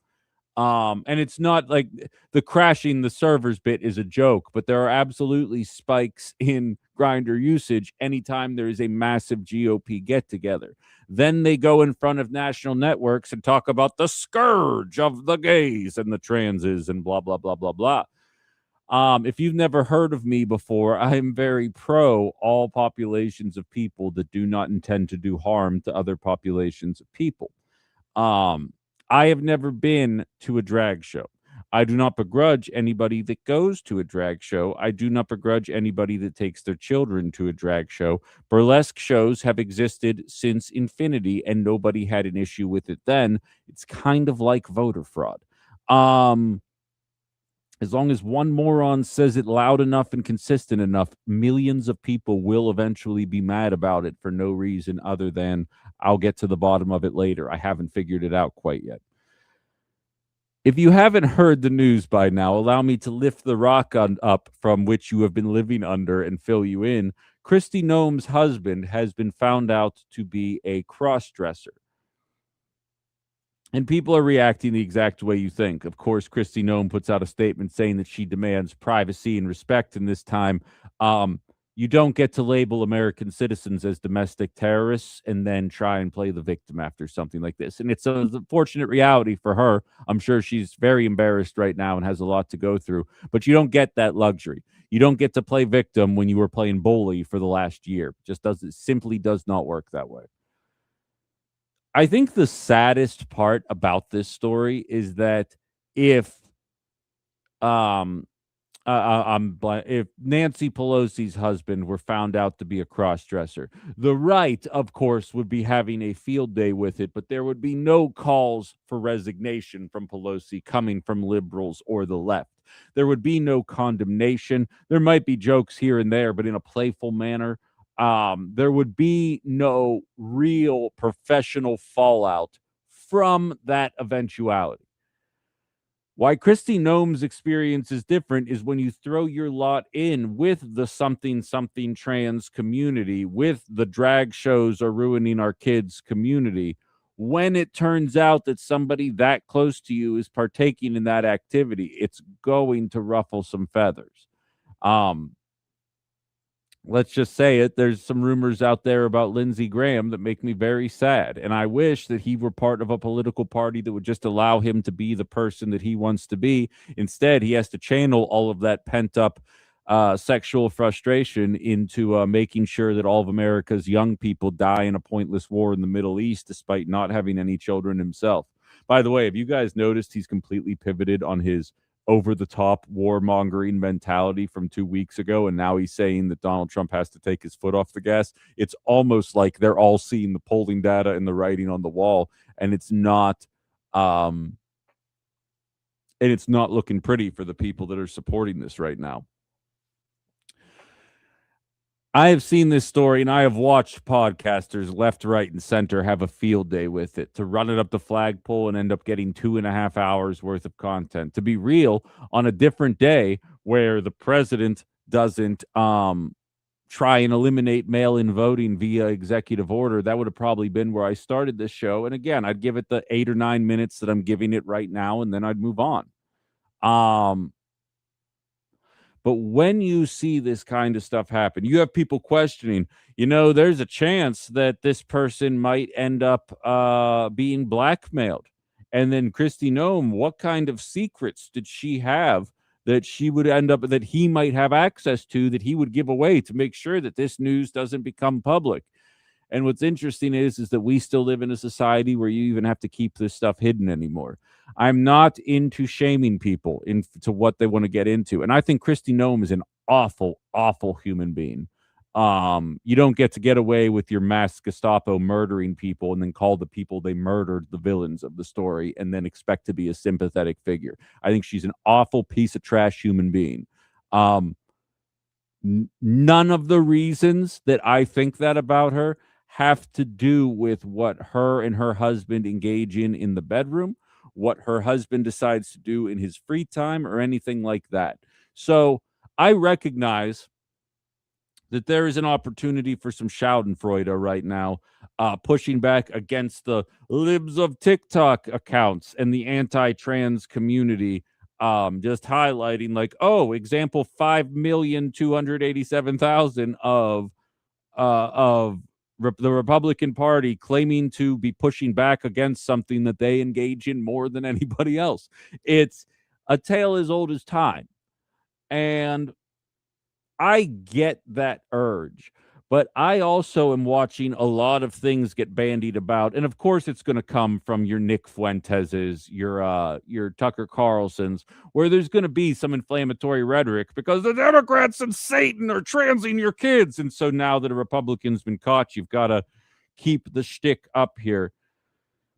And it's not like the crashing the servers bit is a joke, but there are absolutely spikes in Grindr usage anytime there is a massive GOP get together. Then they go in front of national networks and talk about the scourge of the gays and the transes and blah, blah, blah, blah, blah. If you've never heard of me before, I am very pro all populations of people that do not intend to do harm to other populations of people. I have never been to a drag show. I do not begrudge anybody that goes to a drag show. I do not begrudge anybody that takes their children to a drag show. Burlesque shows have existed since infinity, and nobody had an issue with it then. It's kind of like voter fraud. As long as one moron says it loud enough and consistent enough, millions of people will eventually be mad about it for no reason other than I'll get to the bottom of it later. I haven't figured it out quite yet. If you haven't heard the news by now, allow me to lift the rock up from which you have been living under and fill you in. Kristi Noem's husband has been found out to be a cross-dresser. And people are reacting the exact way you think. Of course, Kristi Noem puts out a statement saying that she demands privacy and respect. And this time, you don't get to label American citizens as domestic terrorists and then try and play the victim after something like this. And it's a unfortunate reality for her. I'm sure she's very embarrassed right now and has a lot to go through. But you don't get that luxury. You don't get to play victim when you were playing bully for the last year. It simply does not work that way. I think the saddest part about this story is that if um if Nancy Pelosi's husband were found out to be a cross-dresser, the right, of course, would be having a field day with it, but there would be no calls for resignation from Pelosi coming from liberals or the left. There would be no condemnation. There might be jokes here and there, but in a playful manner. There would be no real professional fallout from that eventuality. Why Kristi Noem's experience is different is when you throw your lot in with the something something trans community, with the drag shows are ruining our kids community. When it turns out that somebody that close to you is partaking in that activity, it's going to ruffle some feathers. Let's just say it. There's some rumors out there about Lindsey Graham that make me very sad. And I wish that he were part of a political party that would just allow him to be the person that he wants to be. Instead, he has to channel all of that pent up sexual frustration into making sure that all of America's young people die in a pointless war in the Middle East, despite not having any children himself. By the way, have you guys noticed he's completely pivoted on his over-the-top warmongering mentality from 2 weeks ago, and now he's saying that Donald Trump has to take his foot off the gas? It's almost like they're all seeing the polling data and the writing on the wall, and it's not looking pretty for the people that are supporting this right now. I have seen this story, and I have watched podcasters left, right, and center have a field day with it to run it up the flagpole and end up getting 2.5 hours worth of content. To be real, on a different day where the president doesn't try and eliminate mail-in voting via executive order, that would have probably been where I started this show. And again, I'd give it the 8 or 9 minutes that I'm giving it right now, and then I'd move on. But when you see this kind of stuff happen, you have people questioning, there's a chance that this person might end up being blackmailed. And then Kristi Noem, what kind of secrets did she have that she would end up, that he might have access to, that he would give away to make sure that this news doesn't become public? And what's interesting is that we still live in a society where you even have to keep this stuff hidden anymore. I'm not into shaming people into what they want to get into. And I think Kristi Noem is an awful, awful human being. You don't get away with your masked Gestapo murdering people and then call the people they murdered the villains of the story and then expect to be a sympathetic figure. I think she's an awful piece of trash human being. None of the reasons that I think that about her have to do with what her and her husband engage in the bedroom, what her husband decides to do in his free time, or anything like that. So I recognize that there is an opportunity for some schadenfreude right now, pushing back against the libs of TikTok accounts and the anti-trans community, just highlighting like, example 5,287,000 of the Republican Party claiming to be pushing back against something that they engage in more than anybody else. It's a tale as old as time. And I get that urge, but I also am watching a lot of things get bandied about. And of course, it's going to come from your Nick Fuenteses, your Tucker Carlsons, where there's going to be some inflammatory rhetoric because the Democrats and Satan are transing your kids. And so now that a Republican's been caught, you've got to keep the shtick up here.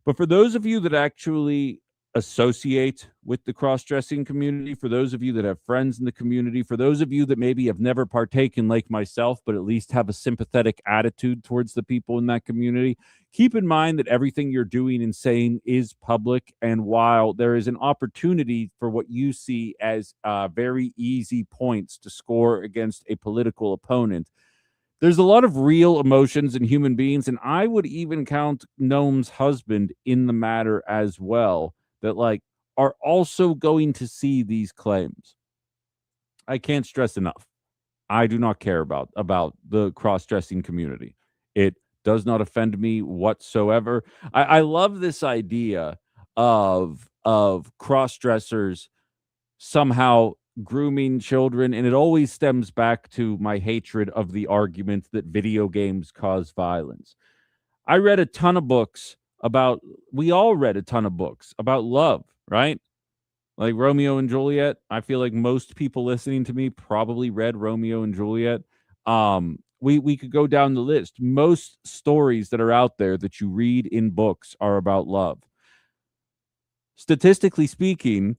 But for those of you that actually associate with the cross-dressing community, for those of you that have friends in the community, for those of you that maybe have never partaken like myself, but at least have a sympathetic attitude towards the people in that community, keep in mind that everything you're doing and saying is public. And while there is an opportunity for what you see as very easy points to score against a political opponent, there's a lot of real emotions in human beings, and I would even count Noem's husband in the matter as well, that are also going to see these claims. I can't stress enough. I do not care about the cross-dressing community. It does not offend me whatsoever. I love this idea of cross-dressers somehow grooming children, and it always stems back to my hatred of the argument that video games cause violence. I read a ton of books about, we all read a ton of books about love, right? Like Romeo and Juliet. I feel like most people listening to me probably read Romeo and Juliet. We could go down the list. Most stories that are out there that you read in books are about love. Statistically speaking,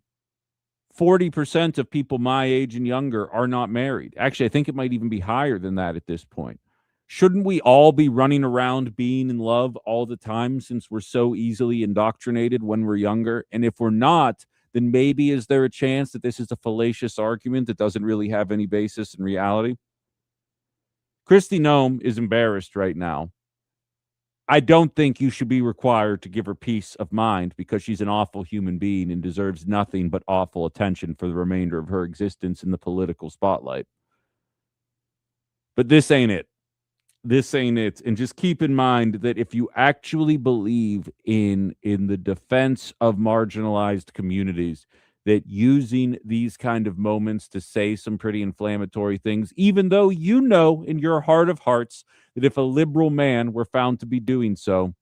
40% of people my age and younger are not married. Actually, I think it might even be higher than that at this point. Shouldn't we all be running around being in love all the time since we're so easily indoctrinated when we're younger? And if we're not, then maybe is there a chance that this is a fallacious argument that doesn't really have any basis in reality? Kristi Noem is embarrassed right now. I don't think you should be required to give her peace of mind because she's an awful human being and deserves nothing but awful attention for the remainder of her existence in the political spotlight. But this ain't it. This ain't it. And just keep in mind that if you actually believe in the defense of marginalized communities, that using these kind of moments to say some pretty inflammatory things, even though you know in your heart of hearts that if a liberal man were found to be doing so,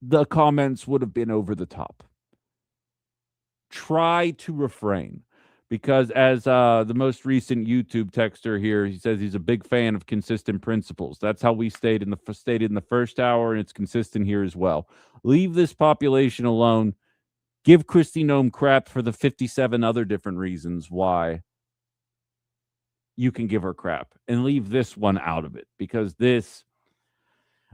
the comments would have been over the top. Try to refrain. Because as the most recent YouTube texter here, he says he's a big fan of consistent principles. That's how we stated in the first hour, and it's consistent here as well. Leave this population alone. Give Kristi Noem crap for the 57 other different reasons why you can give her crap, and leave this one out of it, because this,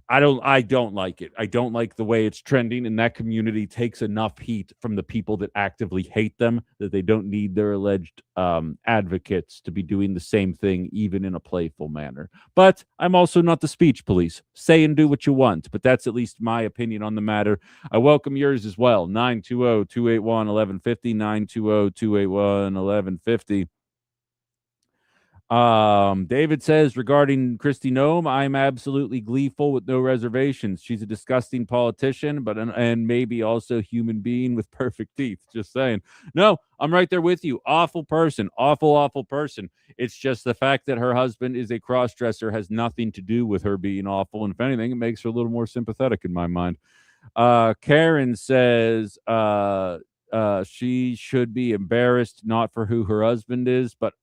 I don't like it. I don't like the way it's trending, and that community takes enough heat from the people that actively hate them that they don't need their alleged advocates to be doing the same thing, even in a playful manner. But I'm also not the speech police. Say and do what you want, but that's at least my opinion on the matter. I welcome yours as well. 920-281-1150, 920-281-1150. David says, regarding Kristi Noem, I'm absolutely gleeful with no reservations. She's a disgusting politician, but and maybe also human being with perfect teeth. Just saying. No, I'm right there with you. Awful person. Awful person. It's just the fact that her husband is a cross-dresser has nothing to do with her being awful. And if anything, it makes her a little more sympathetic in my mind. Karen says, she should be embarrassed, not for who her husband is, but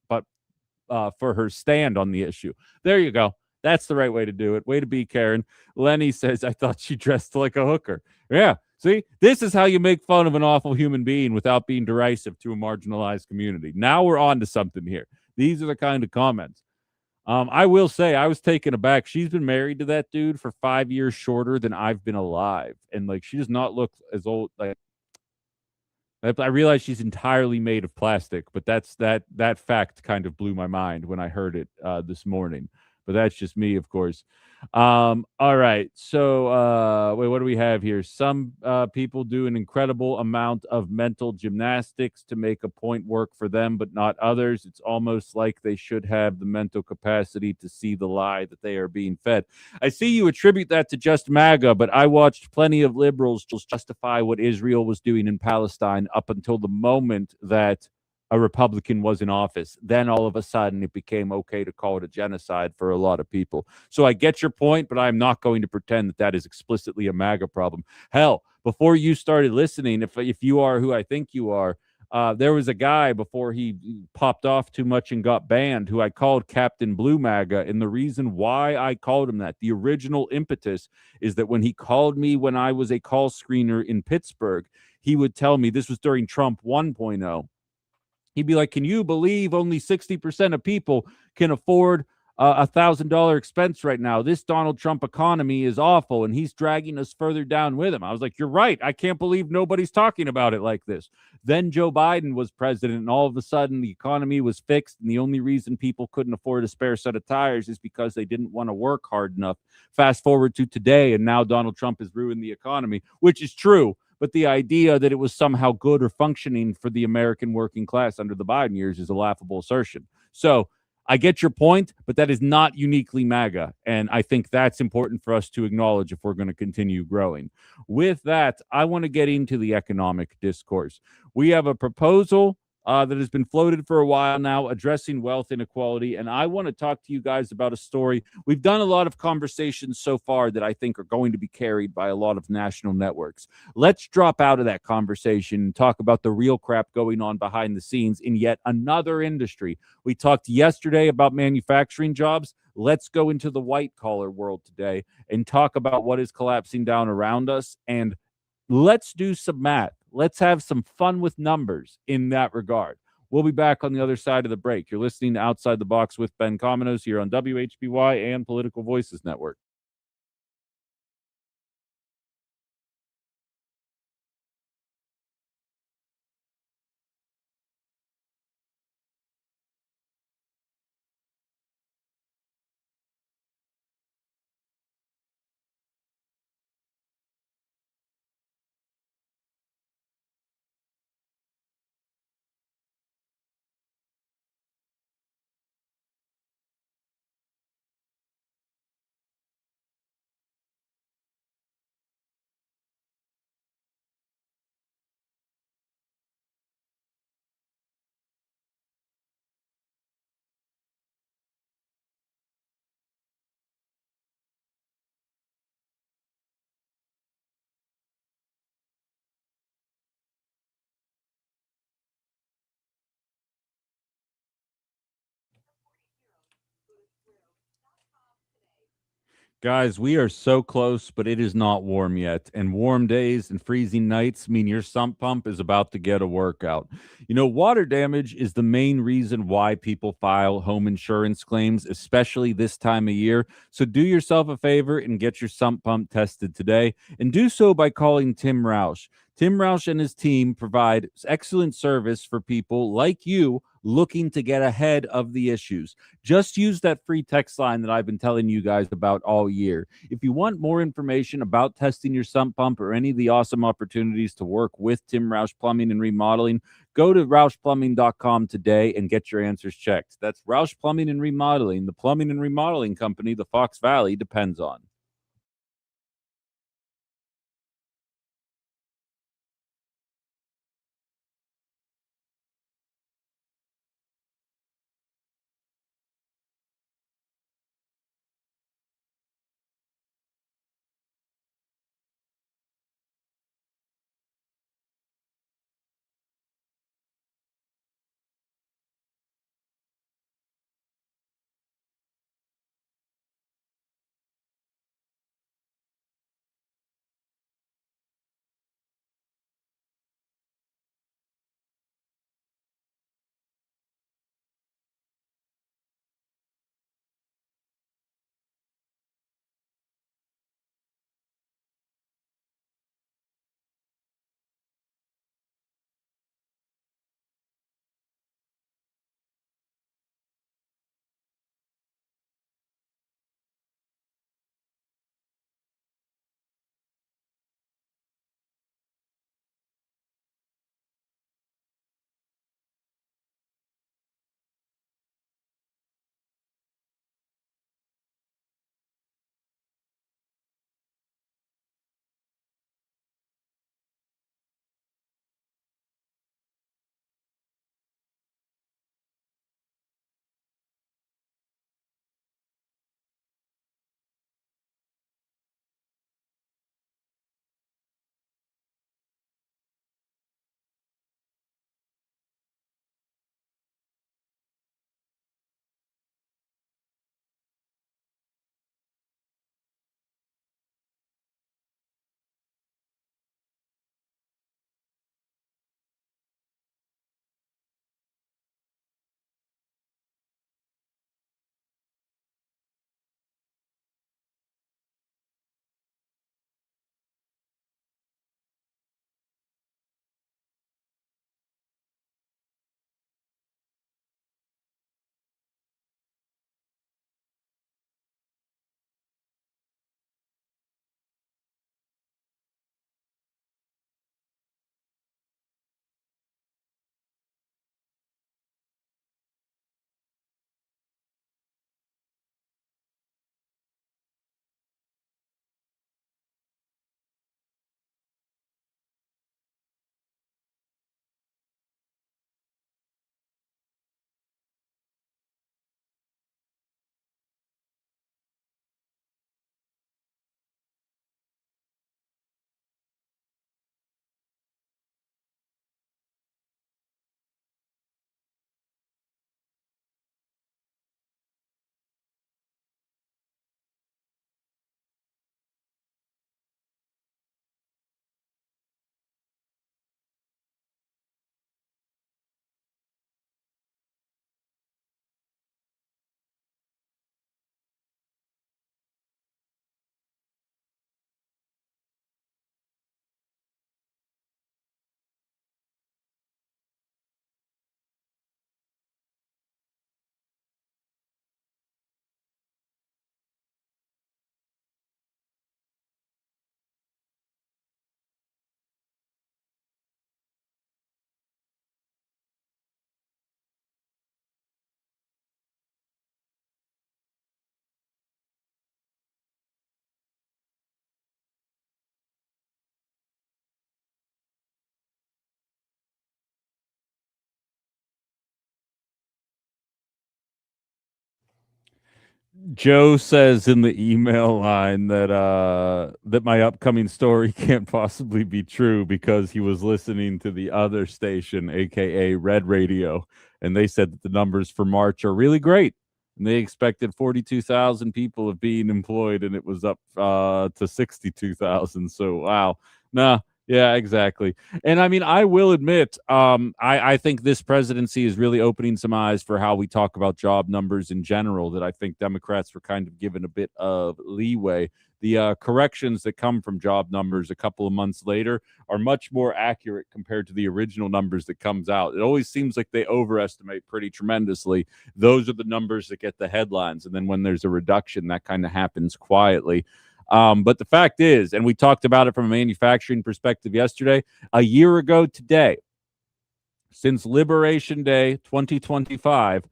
for her stand on the issue. There you go. That's the right way to do it. Way to be, Karen. Lenny says, I thought she dressed like a hooker. Yeah. See, this is how you make fun of an awful human being without being derisive to a marginalized community. Now we're on to something here. These are the kind of comments. I will say I was taken aback. She's been married to that dude for 5 years shorter than I've been alive. And like, she does not look as old. Like, I realize she's entirely made of plastic, but that fact kind of blew my mind when I heard it this morning. But that's just me, of course. All right. So wait, what do we have here? Some people do an incredible amount of mental gymnastics to make a point work for them, but not others. It's almost like they should have the mental capacity to see the lie that they are being fed. I see you attribute that to just MAGA, but I watched plenty of liberals just justify what Israel was doing in Palestine up until the moment that a Republican was in office. Then all of a sudden it became okay to call it a genocide for a lot of people. So I get your point, but I'm not going to pretend that that is explicitly a MAGA problem. Hell, before you started listening, if you are who I think you are, there was a guy before he popped off too much and got banned who I called Captain Blue MAGA. And the reason why I called him that, the original impetus, is that when he called me when I was a call screener in Pittsburgh, he would tell me, this was during Trump 1.0, he'd be like, can you believe only 60% of people can afford $1,000 expense right now? This Donald Trump economy is awful, and he's dragging us further down with him. I was like, you're right. I can't believe nobody's talking about it like this. Then Joe Biden was president, and all of a sudden the economy was fixed, and the only reason people couldn't afford a spare set of tires is because they didn't want to work hard enough. Fast forward to today, and now Donald Trump has ruined the economy, which is true. But the idea that it was somehow good or functioning for the American working class under the Biden years is a laughable assertion. So I get your point, but that is not uniquely MAGA. And I think that's important for us to acknowledge if we're going to continue growing. With that, I want to get into the economic discourse. We have a proposal that has been floated for a while now, addressing wealth inequality. And I want to talk to you guys about a story. We've done a lot of conversations so far that I think are going to be carried by a lot of national networks. Let's drop out of that conversation and talk about the real crap going on behind the scenes in yet another industry. We talked yesterday about manufacturing jobs. Let's go into the white collar world today and talk about what is collapsing down around us. And let's do some math. Let's have some fun with numbers in that regard. We'll be back on the other side of the break. You're listening to Outside the Box with Ben Cominos here on WHBY and Political Voices Network. Guys, we are so close, but it is not warm yet. And warm days and freezing nights mean your sump pump is about to get a workout. You know, water damage is the main reason why people file home insurance claims, especially this time of year. So do yourself a favor and get your sump pump tested today. And do so by calling Tim Roush. Tim Roush and his team provide excellent service for people like you looking to get ahead of the issues. Just use that free text line that I've been telling you guys about all year. If you want more information about testing your sump pump or any of the awesome opportunities to work with Tim Roush Plumbing and Remodeling, go to RoushPlumbing.com today and get your answers checked. That's Roush Plumbing and Remodeling, the plumbing and remodeling company the Fox Valley depends on. Joe says in the email line that that my upcoming story can't possibly be true because he was listening to the other station, aka Red Radio, and they said that the numbers for March are really great. And they expected 42,000 people of being employed, and it was up to 62,000. So wow, nah, yeah, exactly. And I mean, I will admit, I think this presidency is really opening some eyes for how we talk about job numbers in general, that I think Democrats were kind of given a bit of leeway. The corrections that come from job numbers a couple of months later are much more accurate compared to the original numbers that comes out. It always seems like they overestimate pretty tremendously. Those are the numbers that get the headlines. And then when there's a reduction, that kind of happens quietly. But the fact is, and we talked about it from a manufacturing perspective yesterday, a year ago today, since Liberation Day 2025,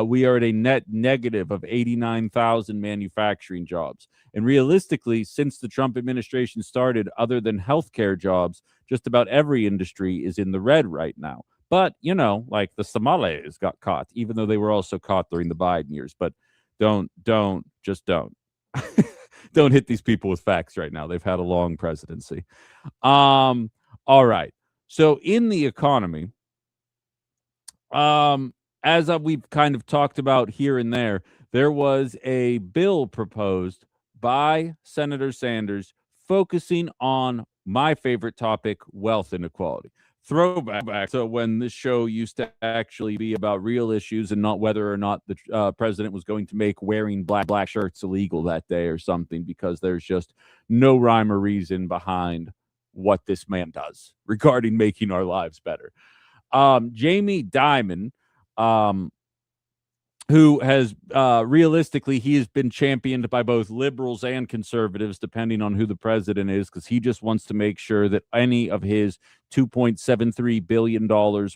we are at a net negative of 89,000 manufacturing jobs. And realistically, since the Trump administration started, other than healthcare jobs, just about every industry is in the red right now. But, you know, like the Somalis got caught, even though they were also caught during the Biden years. But don't. Don't hit these people with facts right now. They've had a long presidency. All right. So in the economy, as we've kind of talked about here and there was a bill proposed by Senator Sanders focusing on my favorite topic, wealth inequality. Throwback to when this show used to actually be about real issues and not whether or not the president was going to make wearing black shirts illegal that day or something, because there's just no rhyme or reason behind what this man does regarding making our lives better. Jamie Dimon, who has realistically, he has been championed by both liberals and conservatives, depending on who the president is, because he just wants to make sure that any of his $2.73 billion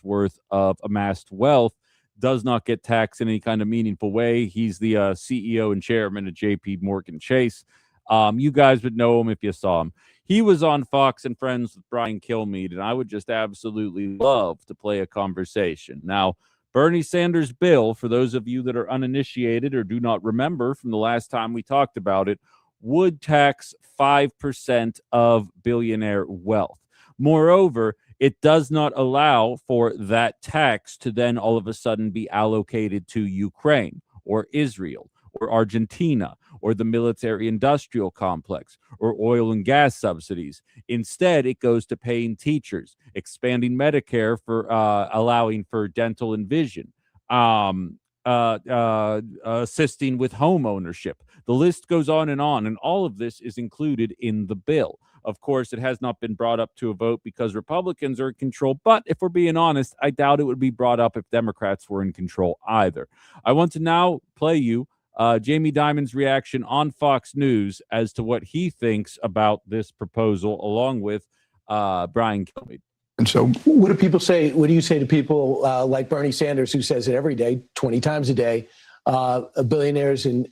worth of amassed wealth does not get taxed in any kind of meaningful way. He's the CEO and chairman of JP Morgan Chase. You guys would know him if you saw him. He was on Fox and Friends with Brian Kilmeade, and I would just absolutely love to play a conversation. Now, Bernie Sanders' bill, for those of you that are uninitiated or do not remember from the last time we talked about it, would tax 5% of billionaire wealth. Moreover, it does not allow for that tax to then all of a sudden be allocated to Ukraine or Israel or Argentina or the military-industrial complex or oil and gas subsidies. Instead, it goes to paying teachers, expanding Medicare for allowing for dental and vision, assisting with home ownership. The list goes on, and all of this is included in the bill. Of course, it has not been brought up to a vote because Republicans are in control, but if we're being honest, I doubt it would be brought up if Democrats were in control either. I want to now play you Jamie Dimon's reaction on Fox News as to what he thinks about this proposal, along with Brian Kilmeade. And so what do people say? What do you say to people like Bernie Sanders, who says it every day, 20 times a day, billionaires and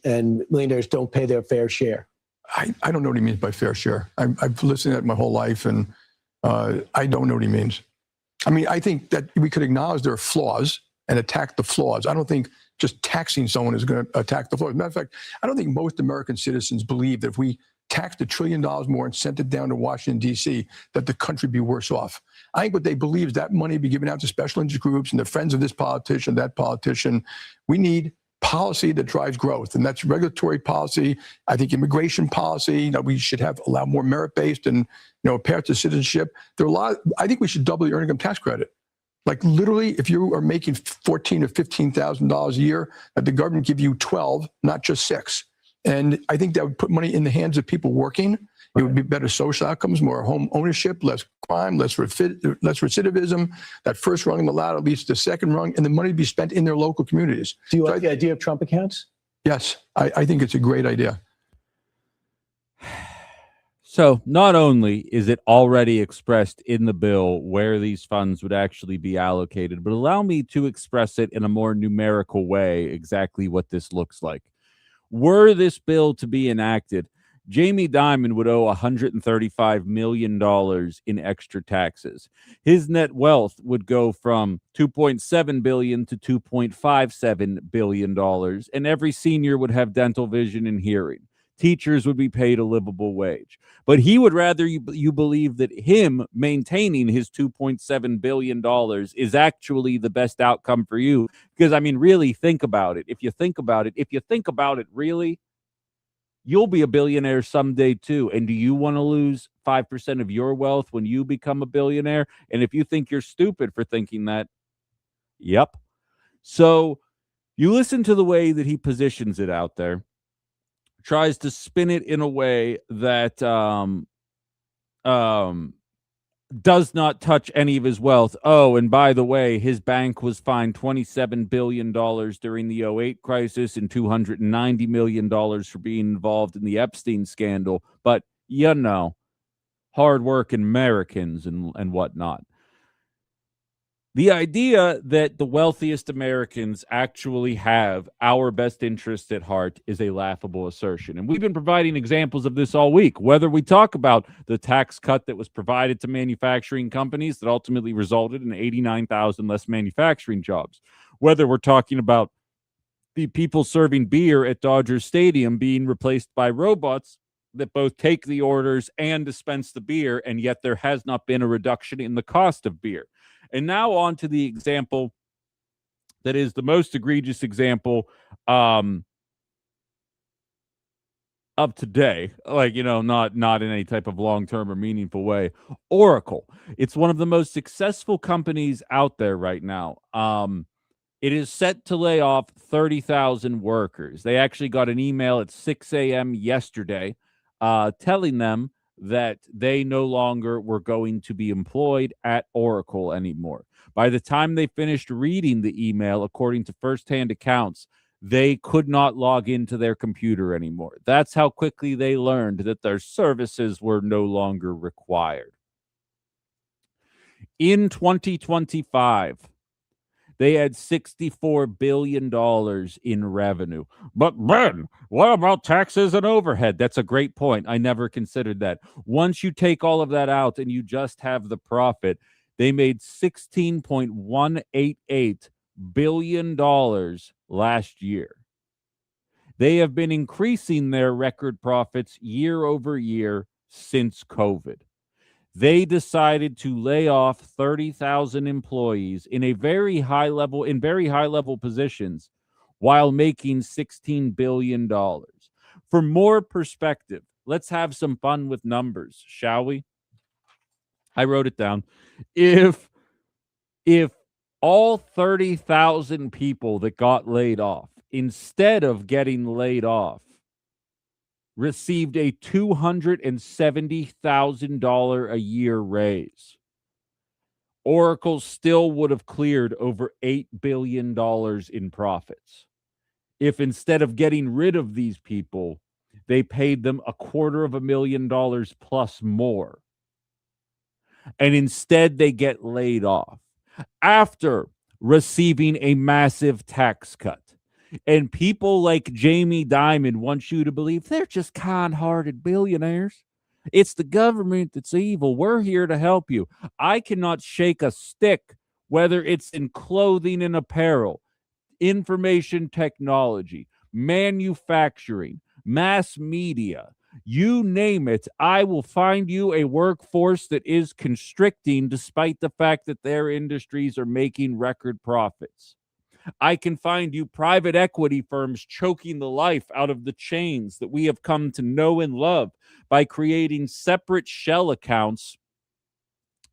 millionaires don't pay their fair share? I don't know what he means by fair share. I've listened to that my whole life, and I don't know what he means. I mean, I think that we could acknowledge there are flaws and attack the flaws. I don't think just taxing someone is going to attack the flaws. As a matter of fact, I don't think most American citizens believe that if we taxed $1 trillion more and sent it down to Washington, D.C., that the country would be worse off. I think what they believe is that money be given out to special interest groups and the friends of this politician, that politician. We need policy that drives growth, and that's regulatory policy. I think immigration policy. We should allow more merit-based and path to citizenship. I think we should double the earned income tax credit. Like literally, if you are making $14,000 or $15,000 a year, that the government give you 12, not just 6. And I think that would put money in the hands of people working. It would be better social outcomes, more home ownership, less crime, less recidivism. That first rung in the ladder leads to the second rung, and the money would be spent in their local communities. Do you like the idea of Trump accounts? Yes, I think it's a great idea. So not only is it already expressed in the bill where these funds would actually be allocated, but allow me to express it in a more numerical way exactly what this looks like. Were this bill to be enacted, Jamie Dimon would owe $135 million in extra taxes. His net wealth would go from $2.7 billion to $2.57 billion, and every senior would have dental, vision, and hearing. Teachers would be paid a livable wage. But he would rather you believe that him maintaining his $2.7 billion is actually the best outcome for you. Because, I mean, really think about it. If you think about it really, you'll be a billionaire someday too. And do you want to lose 5% of your wealth when you become a billionaire? And if you think you're stupid for thinking that, yep. So you listen to the way that he positions it out there, tries to spin it in a way that does not touch any of his wealth. Oh, and by the way, his bank was fined $27 billion during the 2008 crisis and $290 million for being involved in the Epstein scandal. But, you know, hardworking Americans and whatnot. The idea that the wealthiest Americans actually have our best interests at heart is a laughable assertion. And we've been providing examples of this all week, whether we talk about the tax cut that was provided to manufacturing companies that ultimately resulted in 89,000 less manufacturing jobs, whether we're talking about the people serving beer at Dodger Stadium being replaced by robots that both take the orders and dispense the beer, and yet there has not been a reduction in the cost of beer. And now on to the example that is the most egregious example of today, like, you know, not in any type of long-term or meaningful way. Oracle. It's one of the most successful companies out there right now. It is set to lay off 30,000 workers. They actually got an email at 6 a.m. yesterday telling them that they no longer were going to be employed at Oracle anymore. By the time they finished reading the email, according to firsthand accounts, they could not log into their computer anymore. That's how quickly they learned that their services were no longer required. In 2025, they had $64 billion in revenue. But Ben, what about taxes and overhead? That's a great point. I never considered that. Once you take all of that out and you just have the profit, they made $16.188 billion last year. They have been increasing their record profits year over year since COVID. They decided to lay off 30,000 employees in very high level positions while making $16 billion. For more perspective, let's have some fun with numbers, shall we? I wrote it down. If all 30,000 people that got laid off, instead of getting laid off, received a $270,000 a year raise, Oracle still would have cleared over $8 billion in profits. If instead of getting rid of these people, they paid them $250,000 plus more, and instead they get laid off after receiving a massive tax cut. And people like Jamie Dimon want you to believe they're just kind-hearted billionaires. It's the government that's evil. We're here to help you. I cannot shake a stick, whether it's in clothing and apparel, information technology, manufacturing, mass media, you name it. I will find you a workforce that is constricting despite the fact that their industries are making record profits. I can find you private equity firms choking the life out of the chains that we have come to know and love by creating separate shell accounts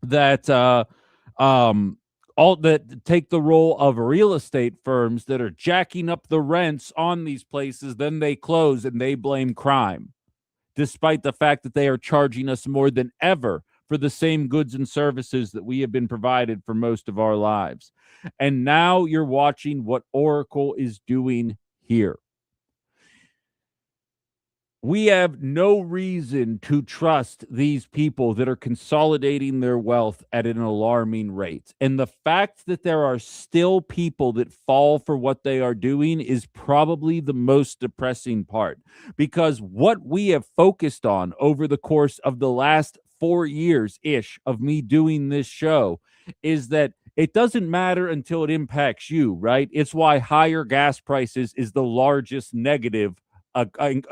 that all that take the role of real estate firms that are jacking up the rents on these places. Then they close and they blame crime, despite the fact that they are charging us more than ever for the same goods and services that we have been provided for most of our lives. And now you're watching what Oracle is doing here. We have no reason to trust these people that are consolidating their wealth at an alarming rate. And the fact that there are still people that fall for what they are doing is probably the most depressing part, because what we have focused on over the course of the last 4 years ish of me doing this show is that it doesn't matter until it impacts you, right? It's why higher gas prices is the largest negative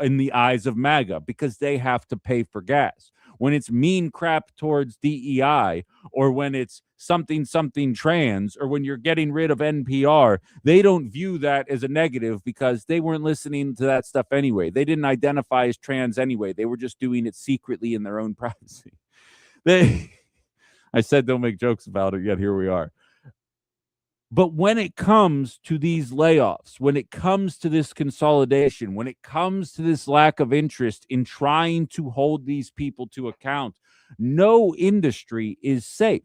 in the eyes of MAGA, because they have to pay for gas. When it's mean crap towards DEI, or when it's something trans, or when you're getting rid of NPR, they don't view that as a negative because they weren't listening to that stuff anyway. They didn't identify as trans anyway. They were just doing it secretly in their own privacy. I said don't make jokes about it, yet here we are. But when it comes to these layoffs, when it comes to this consolidation, when it comes to this lack of interest in trying to hold these people to account, no industry is safe.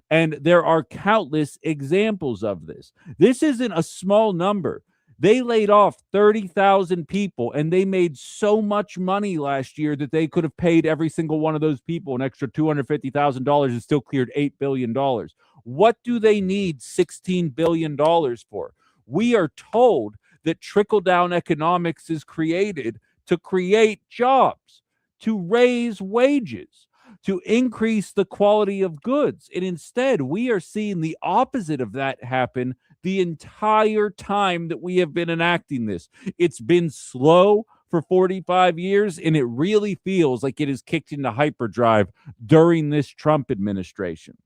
And there are countless examples of this. This isn't a small number. They laid off 30,000 people, and they made so much money last year that they could have paid every single one of those people an extra $250,000 and still cleared $8 billion. What do they need $16 billion for? We are told that trickle-down economics is created to create jobs, to raise wages, to increase the quality of goods. And instead, we are seeing the opposite of that happen the entire time that we have been enacting this. It's been slow for 45 years, and it really feels like it is kicked into hyperdrive during this Trump administration.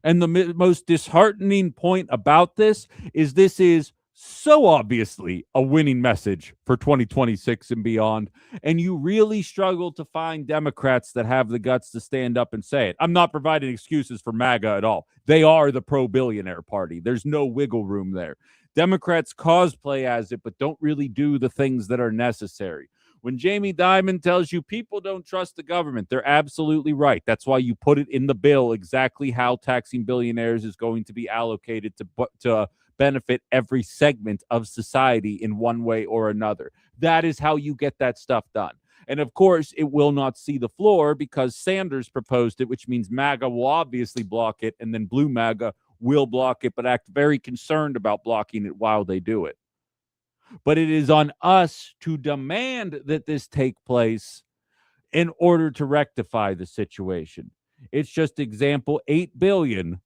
And the most disheartening point about this is so obviously a winning message for 2026 and beyond. And you really struggle to find Democrats that have the guts to stand up and say it. I'm not providing excuses for MAGA at all. They are the pro-billionaire party. There's no wiggle room there. Democrats cosplay as it, but don't really do the things that are necessary. When Jamie Dimon tells you people don't trust the government, they're absolutely right. That's why you put it in the bill exactly how taxing billionaires is going to be allocated to benefit every segment of society in one way or another. That is how you get that stuff done. And of course, it will not see the floor because Sanders proposed it, which means MAGA will obviously block it, and then Blue MAGA will block it, but act very concerned about blocking it while they do it. But it is on us to demand that this take place in order to rectify the situation. It's just example 8 billion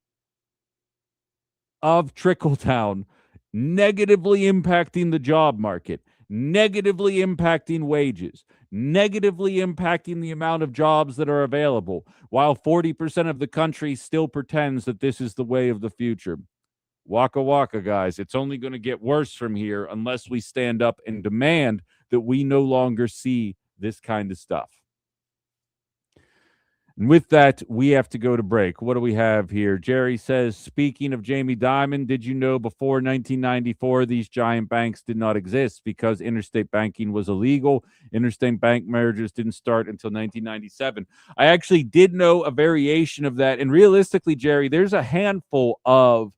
of trickle down negatively impacting the job market, negatively impacting wages, negatively impacting the amount of jobs that are available, while 40% of the country still pretends that this is the way of the future. Waka waka, guys. It's only going to get worse from here unless we stand up and demand that we no longer see this kind of stuff. And with that, we have to go to break. What do we have here? Jerry says, speaking of Jamie Dimon, did you know before 1994 these giant banks did not exist because interstate banking was illegal? Interstate bank mergers didn't start until 1997. I actually did know a variation of that. And realistically, Jerry, there's a handful of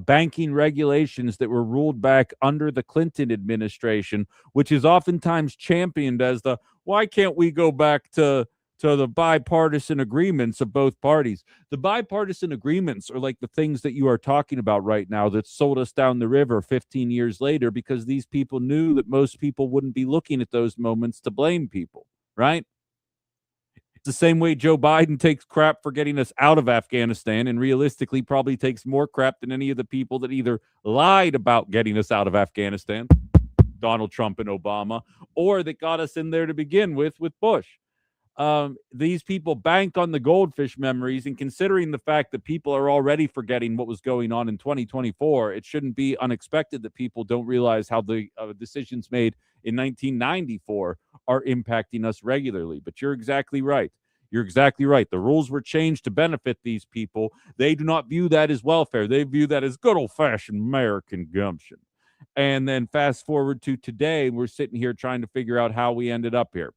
banking regulations that were ruled back under the Clinton administration, which is oftentimes championed as the, why can't we go back to the bipartisan agreements of both parties? The bipartisan agreements are like the things that you are talking about right now that sold us down the river 15 years later, because these people knew that most people wouldn't be looking at those moments to blame people, right? It's the same way Joe Biden takes crap for getting us out of Afghanistan, and realistically probably takes more crap than any of the people that either lied about getting us out of Afghanistan, Donald Trump and Obama, or that got us in there to begin with Bush. These people bank on the goldfish memories, and considering the fact that people are already forgetting what was going on in 2024, it shouldn't be unexpected that people don't realize how the decisions made in 1994 are impacting us regularly. But you're exactly right. You're exactly right. The rules were changed to benefit these people. They do not view that as welfare. They view that as good old-fashioned American gumption. And then fast forward to today, we're sitting here trying to figure out how we ended up here.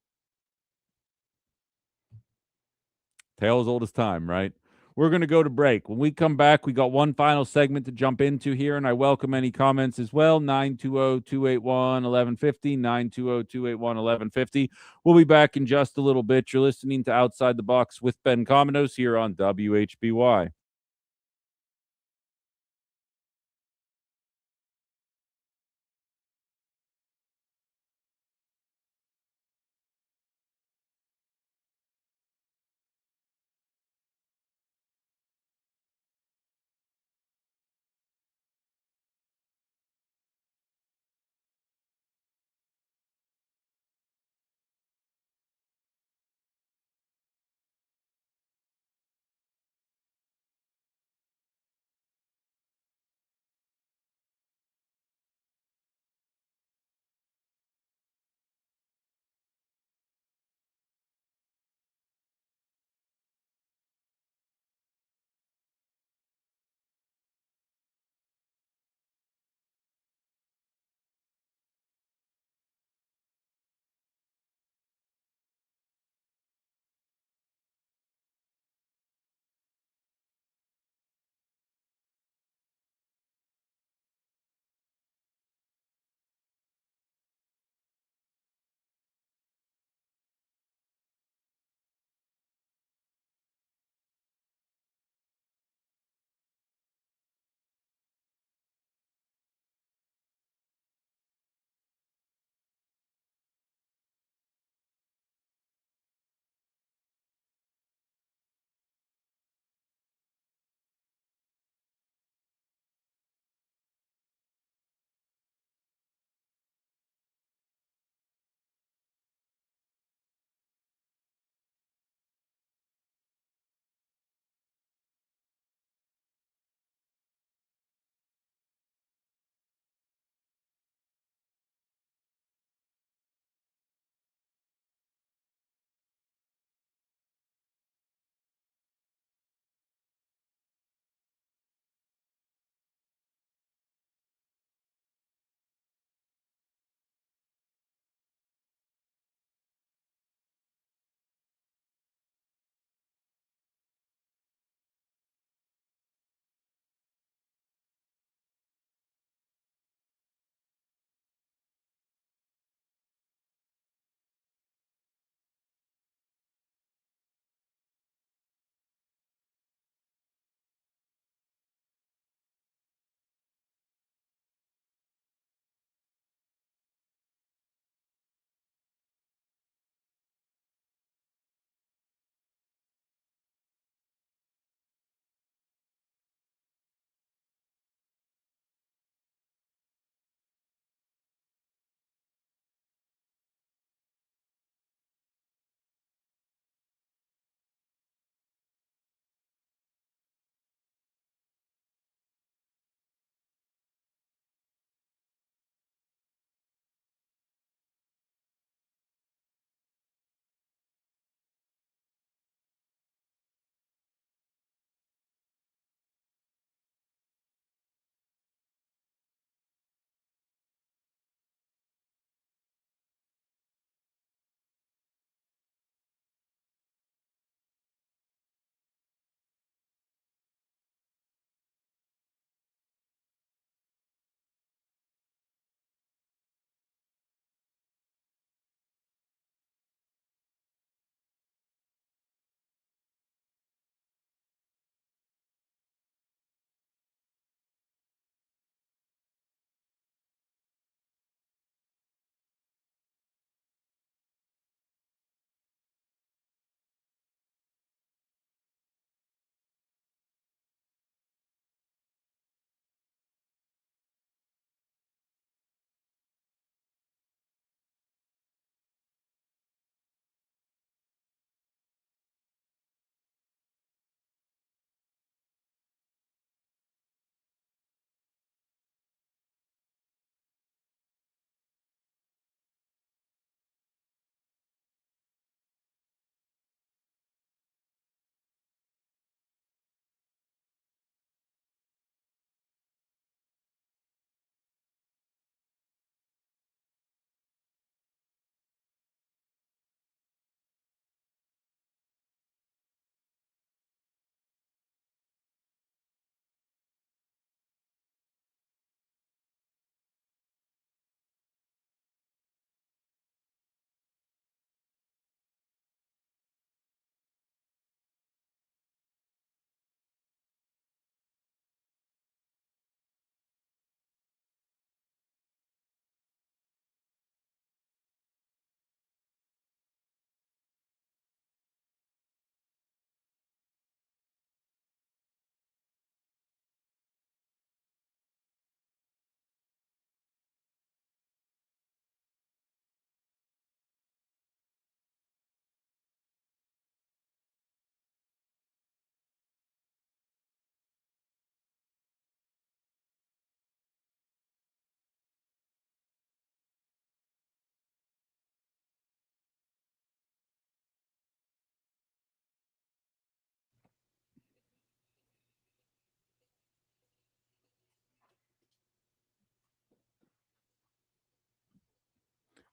Tale as old as time, right? We're going to go to break. When we come back, we got one final segment to jump into here, and I welcome any comments as well. 920-281-1150, 920-281-1150. We'll be back in just a little bit. You're listening to Outside the Box with Ben Cominos here on WHBY.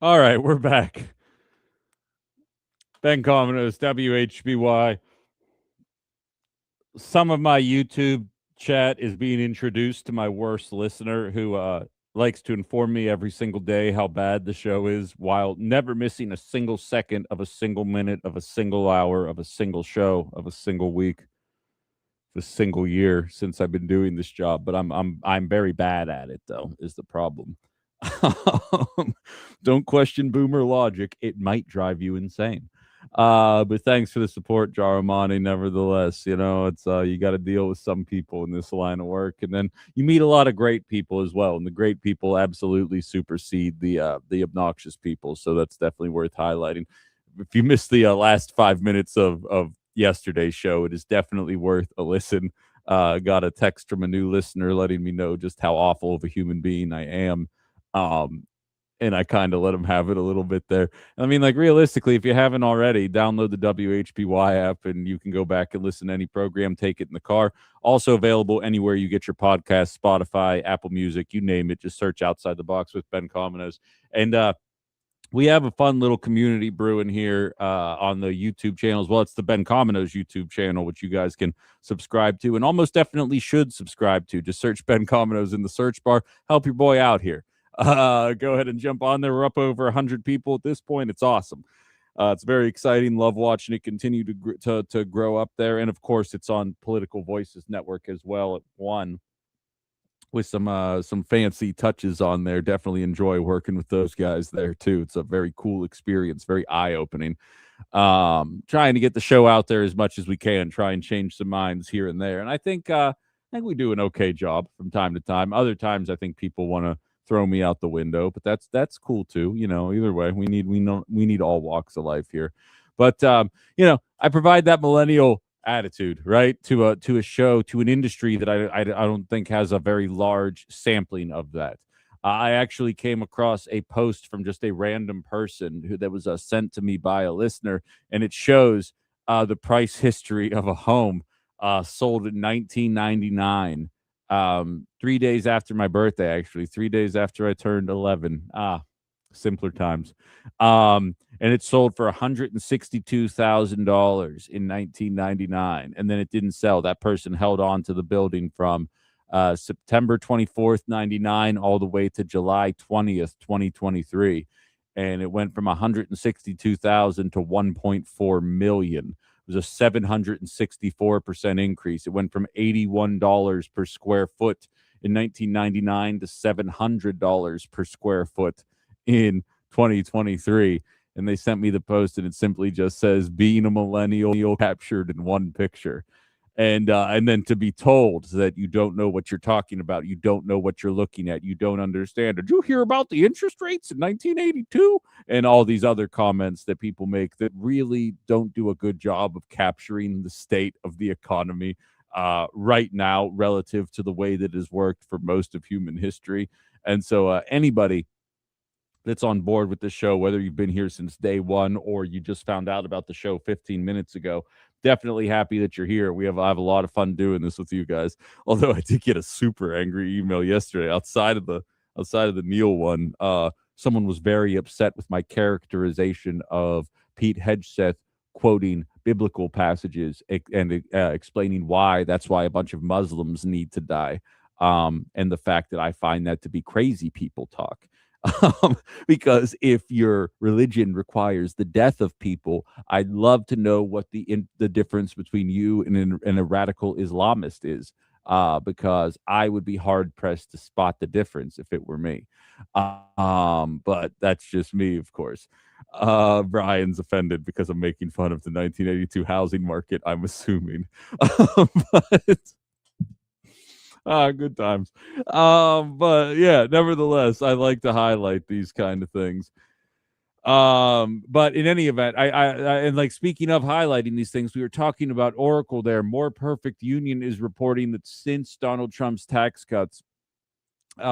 All right, we're back. Ben Cominos, WHBY. Some of my YouTube chat is being introduced to my worst listener who likes to inform me every single day how bad the show is while never missing a single second of a single minute of a single hour of a single show of a single week, a single year since I've been doing this job. But I'm very bad at it, though, is the problem. Don't question boomer logic. It might drive you insane. But thanks for the support, Jaromani. Nevertheless, you know, it's you got to deal with some people in this line of work, and then you meet a lot of great people as well. And the great people absolutely supersede the obnoxious people. So that's definitely worth highlighting. If you missed the last 5 minutes of yesterday's show, it is definitely worth a listen. Got a text from a new listener letting me know just how awful of a human being I am. And I kind of let them have it a little bit there. I mean, like, realistically, if you haven't already, download the WHBY app and you can go back and listen to any program, take it in the car. Also available anywhere you get your podcast, Spotify, Apple Music, you name it. Just search Outside the Box with Ben Cominos. And we have a fun little community brewing here on the YouTube channel as well. It's the Ben Cominos YouTube channel, which you guys can subscribe to and almost definitely should subscribe to. Just search Ben Cominos in the search bar. Help your boy out here. Go ahead and jump on there. We're up over 100 people at this point. It's awesome. It's very exciting. Love watching it continue to grow up there. And of course, it's on Political Voices Network as well at 1 with some fancy touches on there. Definitely enjoy working with those guys there too. It's a very cool experience, very eye-opening. Trying to get the show out there as much as we can, try and change some minds here and there. And I think we do an okay job from time to time. Other times I think people want to throw me out the window, but that's cool too. You know, either way, we need all walks of life here. But you know, I provide that millennial attitude, right, to a show, to an industry that I don't think has a very large sampling of that. I actually came across a post from just a random person that was sent to me by a listener, and it shows the price history of a home sold in 1999. 3 days after my birthday, actually 3 days after I turned 11. Simpler times. And it sold for $162,000 in 1999, and then it didn't sell. That person held on to the building from September 24th, 99 all the way to July 20th, 2023, and it went from 162,000 to 1.4 million. It was a 764% increase. It went from $81 per square foot in 1999 to $700 per square foot in 2023. And they sent me the post, and it simply just says, being a millennial captured in one picture. And then to be told that you don't know what you're talking about, you don't know what you're looking at, you don't understand. Did you hear about the interest rates in 1982? And all these other comments that people make that really don't do a good job of capturing the state of the economy right now relative to the way that it has worked for most of human history. And so anybody that's on board with the show, whether you've been here since day one or you just found out about the show 15 minutes ago, definitely happy that you're here. I have a lot of fun doing this with you guys. Although I did get a super angry email yesterday outside of the Neil one. Someone was very upset with my characterization of Pete Hegseth quoting biblical passages and explaining why that's why a bunch of Muslims need to die. And the fact that I find that to be crazy people talk. Because if your religion requires the death of people, I'd love to know what the difference between you and a radical Islamist is, because I would be hard pressed to spot the difference if it were me. But that's just me, of course. Brian's offended because I'm making fun of the 1982 housing market, I'm assuming. But good times. But yeah, nevertheless, I like to highlight these kind of things. But in any event, I and like, speaking of highlighting these things, we were talking about Oracle there. More Perfect Union is reporting that since Donald Trump's tax cuts,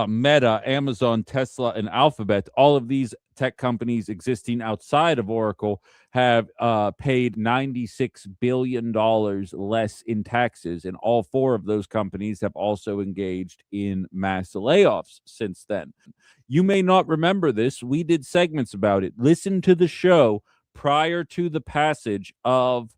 Meta, Amazon, Tesla, and Alphabet, all of these tech companies existing outside of Oracle have paid $96 billion less in taxes. And all four of those companies have also engaged in mass layoffs since then. You may not remember this. We did segments about it. Listen to the show prior to the passage of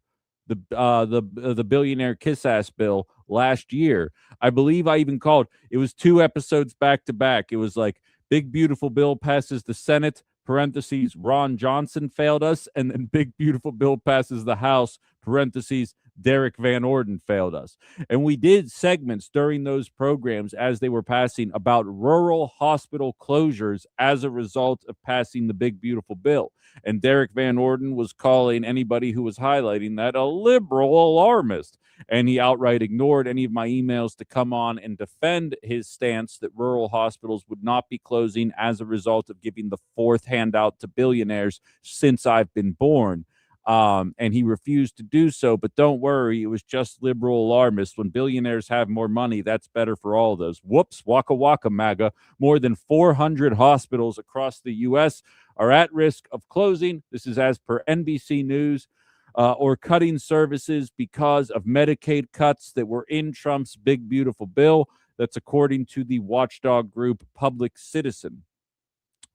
the billionaire kiss ass bill last year. I believe I even called, it was 2 episodes back to back. It was like big beautiful bill passes the Senate, parentheses, Ron Johnson failed us, and then big beautiful bill passes the House, parentheses, Derek Van Orden failed us. And we did segments during those programs as they were passing about rural hospital closures as a result of passing the big beautiful bill. And Derek Van Orden was calling anybody who was highlighting that a liberal alarmist. And he outright ignored any of my emails to come on and defend his stance that rural hospitals would not be closing as a result of giving the 4th handout to billionaires since I've been born. And he refused to do so. But don't worry, it was just liberal alarmists. When billionaires have more money, that's better for all of those. Whoops, waka waka MAGA. More than 400 hospitals across the U.S. are at risk of closing. This is as per NBC News. Or cutting services because of Medicaid cuts that were in Trump's big, beautiful bill. That's according to the watchdog group Public Citizen.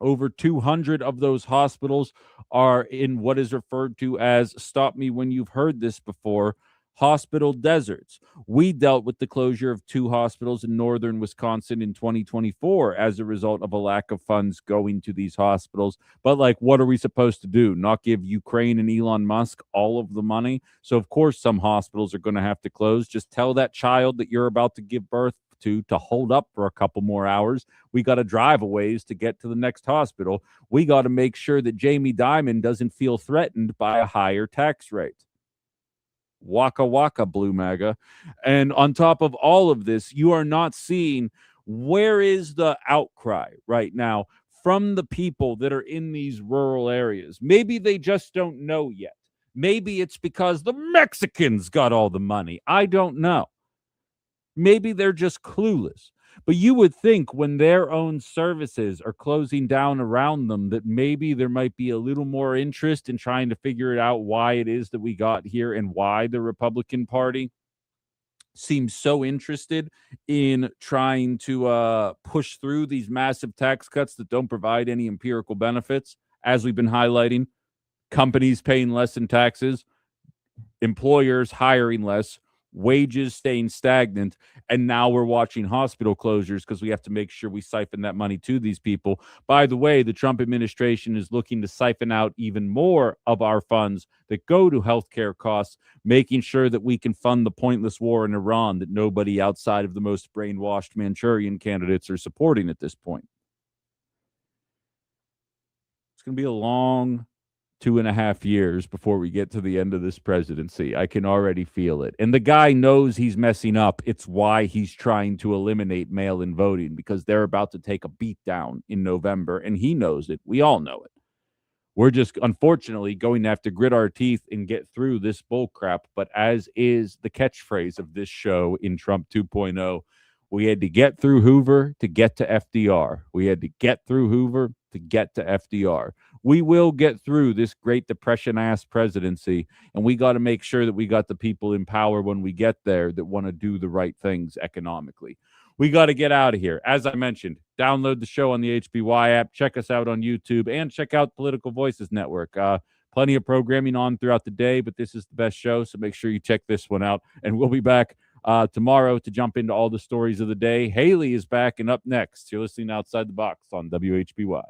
Over 200 of those hospitals are in what is referred to as, stop me when you've heard this before, hospital deserts. We dealt with the closure of 2 hospitals in northern Wisconsin in 2024 as a result of a lack of funds going to these hospitals. But like, what are we supposed to do? Not give Ukraine and Elon Musk all of the money? So of course some hospitals are going to have to close. Just tell that child that you're about to give birth to hold up for a couple more hours. We got to drive a ways to get to the next hospital. We got to make sure that Jamie Dimon doesn't feel threatened by a higher tax rate. Waka waka, Blue MAGA. And on top of all of this, you are not seeing, where is the outcry right now from the people that are in these rural areas? Maybe they just don't know yet. Maybe it's because the Mexicans got all the money. I don't know. Maybe they're just clueless. But you would think when their own services are closing down around them that maybe there might be a little more interest in trying to figure it out why it is that we got here and why the Republican Party seems so interested in trying to push through these massive tax cuts that don't provide any empirical benefits. As we've been highlighting, companies paying less in taxes, employers hiring less, wages staying stagnant, and now we're watching hospital closures because we have to make sure we siphon that money to these people. By the way, the Trump administration is looking to siphon out even more of our funds that go to healthcare costs, making sure that we can fund the pointless war in Iran that nobody outside of the most brainwashed Manchurian candidates are supporting at this point. It's going to be a long 2.5 years before we get to the end of this presidency. I can already feel it. And the guy knows he's messing up. It's why he's trying to eliminate mail-in voting, because they're about to take a beat down in November, and he knows it. We all know it. We're just, unfortunately, going to have to grit our teeth and get through this bull crap. But as is the catchphrase of this show in Trump 2.0, we had to get through Hoover to get to FDR. We had to get through Hoover to get to FDR. We will get through this Great Depression-ass presidency, and we got to make sure that we got the people in power when we get there that want to do the right things economically. We got to get out of here. As I mentioned, download the show on the HBY app, check us out on YouTube, and check out Political Voices Network. Plenty of programming on throughout the day, but this is the best show, so make sure you check this one out. And we'll be back tomorrow to jump into all the stories of the day. Haley is back, and up next, you're listening Outside the Box on WHBY.